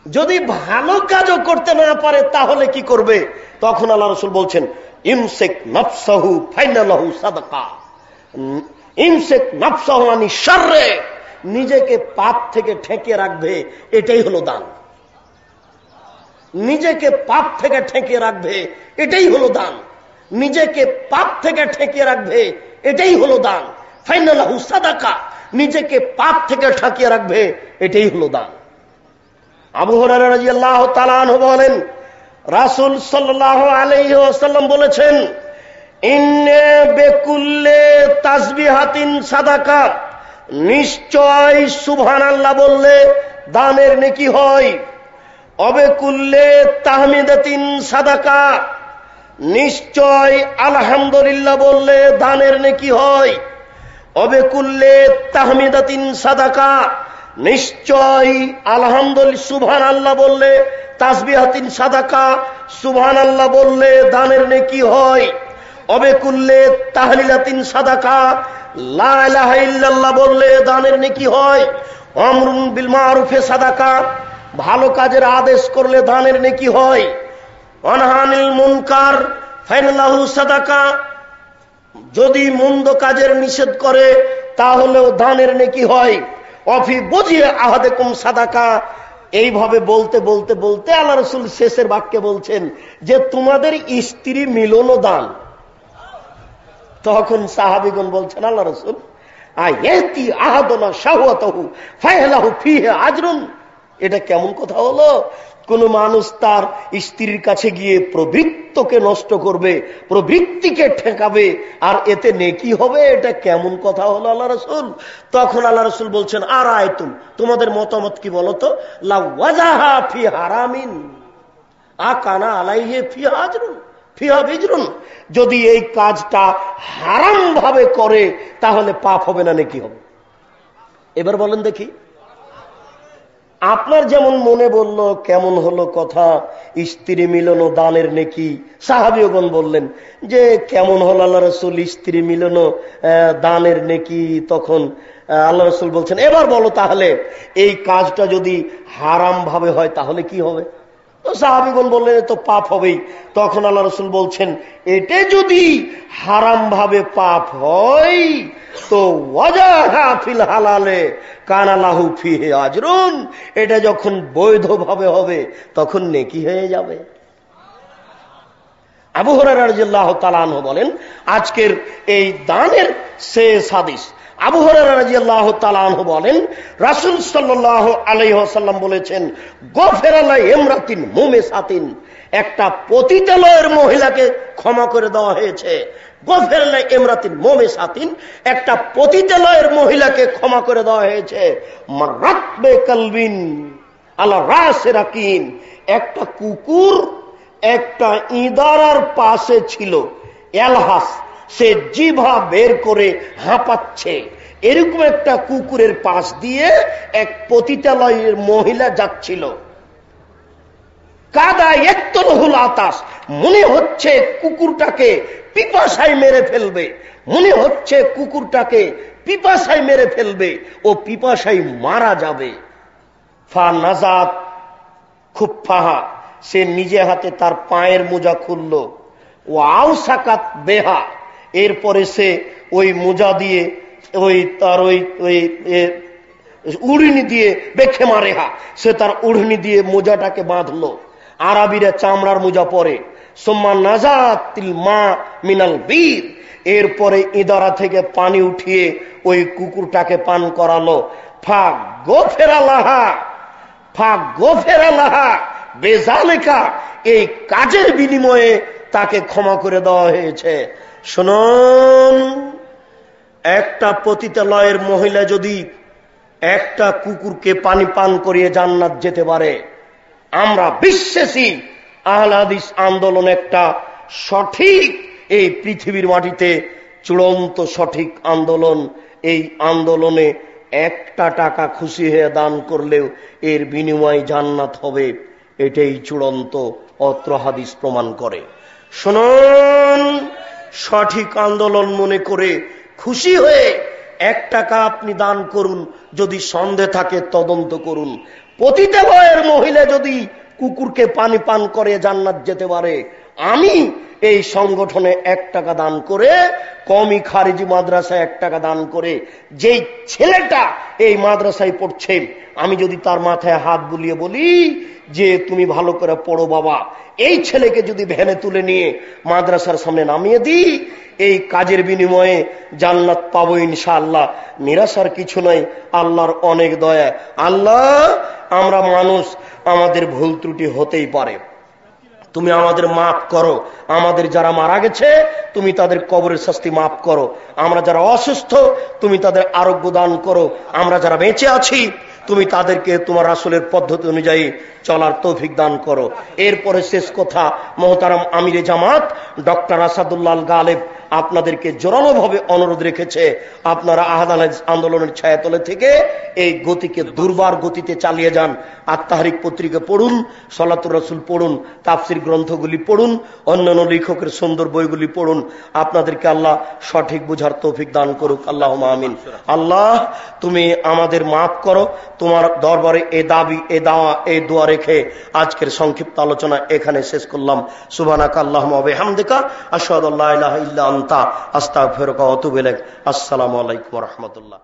যদি ভালো কাজও করতে না পারে তাহলে কি করবে? তখন আল্লাহ রাসূল বলছেন, ইমসিক নাফসাহু ফাইনালাহু সাদাকা, ইমসিক নাফসাহু আনি শাররে, নিজেকে পাপ থেকে ঠেকিয়ে রাখবে, এটাই হলো দান। নিজেকে পাপ থেকে ঠেকিয়ে রাখবে, এটাই হলো দান। নিজেকে পাপ থেকে ঠেকিয়ে রাখবে, এটাই হলো দান। ফাইনালাহু সাদাকা, নিজেকে পাপ থেকে ঠেকিয়ে রাখবে, এটাই হলো দান। আবু হুরায়রা রাদিয়াল্লাহু তাআলা আনহু বলেন, রাসূল সাল্লাল্লাহু আলাইহি ওয়াসাল্লাম বলেছেন, ইন্না বিকুল্লি তাসবিহাতিন সাদাকা, নিশ্চয় সুবহানাল্লাহ বললে দানের নেকি হয়। অবেকুল্লে তাহমিদাতিন সাদাকা, নিশ্চয় আলহামদুলিল্লাহ বললে দানের নেকি হয়। অবেকুল্লে তাহমিদাতিন সাদাকা, নিশ্চয় আলহামদুলিল্লাহ সুবহানাল্লাহ বললে, তাসবিহাতিন সাদাকা, সুবহানাল্লাহ বললে দানের নেকি হয়। অবেকুল্লে তাহলিলাতিন সাদাকা, লা ইলাহা ইল্লাল্লাহ বললে দানের নেকি হয়। আমরুন বিল মারুফে সাদাকা, ভালো কাজের আদেশ করলে দানের নেকি হয়। অনহানিল মুনকার ফাইনালাহু সাদাকা, যদি মন্দ কাজের নিষেধ করে তাহলেও দানের নেকি হয়। অফি বুঝিয়ে আহাদেকুম সাদাকা, এইভাবে বলতে বলতে বলতে আল্লাহ রাসূল শেষের বাক্যে বলছেন যে তোমাদের স্ত্রী মিলনও দান। তখন সাহাবীগণ বলছেন, আল্লাহ রাসূল, আয়াতি আহাদনা শাহওয়াতাহু ফায়লাহু ফিহি আজরুন, এটা কেমন কথা হলো? কোন মানুষ তার স্ত্রীর কাছে গিয়ে প্রবৃত্তকে নষ্ট করবে, প্রবৃত্তিকে ঠেকাবে, আর এতে নেকি হবে, এটা কেমন কথা হলো আল্লাহ রাসূল? তখন আল্লাহ রাসূল বলছেন, আর আয়তুম, তোমাদের মতামত কি বলতো? লা ওয়াজাহা ফি হারামিন আকানা আলাইহি ফি আজরুন, ফিহা বিজরুন, যদি এই কাজটা হারাম ভাবে করে তাহলে পাপ হবে না নেকি হবে? এবার বলেন দেখি, আপনার যেমন মনে বলল কেমন হলো কথা, স্ত্রী মিলন ও দানের নেকি। সাহাবীগণ বললেন যে কেমন হলো আল্লাহ রাসূল, স্ত্রী মিলন ও দানের নেকি? তখন আল্লাহ রাসূল বলছেন, এবার বলো তাহলে এই কাজটা যদি হারাম ভাবে হয় তাহলে কি হবে? তো সাহাবীগণ বললেন তো পাপ হবেই। তখন আল্লাহ রাসূল বলছেন, এটা যদি হারাম ভাবে পাপ হয় তো ওয়াজাহা ফিল হালালে কানা লাহু ফিহি আজরুন, এটা যখন বৈধ ভাবে হবে তখন নেকি হয়ে যাবে। আবু হুরায়রা রাদিয়াল্লাহু তাআলা আনহু বলেন, আজকের এই দানের শেষ হাদিস। আবু হুরায়রা রাদিয়াল্লাহু তাআলা আনহু বলেন, রাসূল সাল্লাল্লাহু আলাইহি ওয়াসাল্লাম বলেছেন, গফিরা লা ইমরাতিন মুমিসাতিন, একটা পতিতালয়ের মহিলাকে ক্ষমা করে দেওয়া হয়েছে। গফিরা লা ইমরাতিন মুমিসাতিন, একটা পতিতালয়ের মহিলাকে ক্ষমা করে দেওয়া হয়েছে। মাররাত বিকালবিন আলা রাসি রাকিন, একটা কুকুর একটা ইদারার পাশে ছিল, এলহাস, সে জিভা বের করে হাঁপাচ্ছে, এরকম একটা কুকুরের পাশ দিয়ে এক পতিতালয়ের মহিলা যাচ্ছিল। কাদা একতলহুল আতাস, মনে হচ্ছে কুকুরটাকে পিপাসায় মেরে ফেলবে, মনে হচ্ছে কুকুরটাকে পিপাসায় মেরে ফেলবে, ও পিপাসায় মারা যাবে। ফা নাজাত খুফাহা, সে নিজে হাতে তার পায়ের মোজা খুলল। ও আউসাকাত বেহা, এরপরে সে ওই মোজা দিয়ে তার উড়নি দিয়ে বেখে মারেহা, সে তার উড়নি দিয়ে মোজাটাকে বাঁধলো। আরবিরা চামড়ার মোজা পরে। সুম্মা নাজাতিল মা মিনাল বীর, এরপরে ইদারা থেকে পানি উঠিয়ে ওই কুকুরটাকে পান করালো। ফা গোফেরালাহা, ফা গোফেরালাহা বেজালেকা, এই কাজের বিনিময়ে তাকে ক্ষমা করে দেওয়া হয়েছে। শুনুন, একটা পতিতালয়ের মহিলা যদি একটা কুকুরকে পানি পান করিয়ে জান্নাত যেতে পারে, আমরা বিশ্বাসী আহলে হাদিস আন্দোলন একটা সঠিক, এই পৃথিবীর মাটিতে চূড়ান্ত সঠিক আন্দোলন। এই আন্দোলনে একটা টাকা খুশি হয়ে দান করলেও এর বিনিময়ে জান্নাত হবে, এটাই চূড়ান্ত অত্র হাদিস প্রমাণ করে। শুনুন, সঠিক আন্দোলন মনে করে খুশি হয়ে 1 টাকা আপনি দান করুন, যদি সন্দেহ থাকে তদন্ত করুন। পতিতালয়ের মহিলা যদি কুকুরকে পানি পান করে জান্নাত যেতে পারে, আমি এই সংগঠনে 1 টাকা দান করে, কওমি খারিজি মাদ্রাসায় 1 টাকা দান করে, যেই ছেলেটা এই মাদ্রাসায় পড়ছে, আমি যদি তার মাথায় হাত বুলিয়ে বলি যে তুমি ভালো করে পড়ো বাবা, এই ছেলেকে যদি ভ্যানে তুলে নিয়ে মাদ্রাসার সামনে নামিয়ে দিই, এই কাজের বিনিময়ে জান্নাত পাবো ইনশাআল্লাহ। নিরাশার কিছু নাই, আল্লাহর অনেক দয়া। আল্লাহ, আমরা মানুষ, আমাদের ভুল ত্রুটি হতেই পারে, তুমি আমাদের মাফ করো। আমাদের যারা মারা গেছে তুমি তাদের কবরের শাস্তি মাফ করো। আমরা যারা অসুস্থ তুমি তাদের আরোগ্য দান করো। আমরা যারা বেঁচে আছি তুমি তাদেরকে তোমার রাসূলের পদ্ধতি অনুযায়ী চলার তৌফিক দান করো। এরপরে শেষ কথা, মোহতারাম আমিরে জামাত ডক্টর আসাদুল্লাহ আল গালেব আপনাদেরকে জোরালোভাবে অনুরোধ রেখেছে, আপনারা আহলে হাদিস আন্দোলনের ছায়াতলে থেকে এই গতিকে দুর্বার গতিতে চালিয়ে যান। আত-তাহরিক পত্রিকা পড়ুন, সালাতুর রাসূল পড়ুন, তাফসীর গ্রন্থগুলি পড়ুন, অন্যান্য লেখকের সুন্দর বইগুলি পড়ুন। আপনাদেরকে আল্লাহ সঠিক বুঝার তৌফিক দান করুক, আল্লাহুম্মা আমিন। আল্লাহ, তুমি আমাদের মাফ করো। তোমার দরবারে এ দাবি, এ দাওয়া, এই দোয়া রেখে আজকের সংক্ষিপ্ত আলোচনা এখানে শেষ করলাম। সুবহানাকা আল্লাহুম্মা ওয়া বিহামদিকা, আশহাদু আল্লা ইলাহা ইল্লা আনতা, আস্তাগফিরুকা ওয়া আতুবু ইলাইক। আসসালামু আলাইকুম ওয়া রাহমাতুল্লাহ।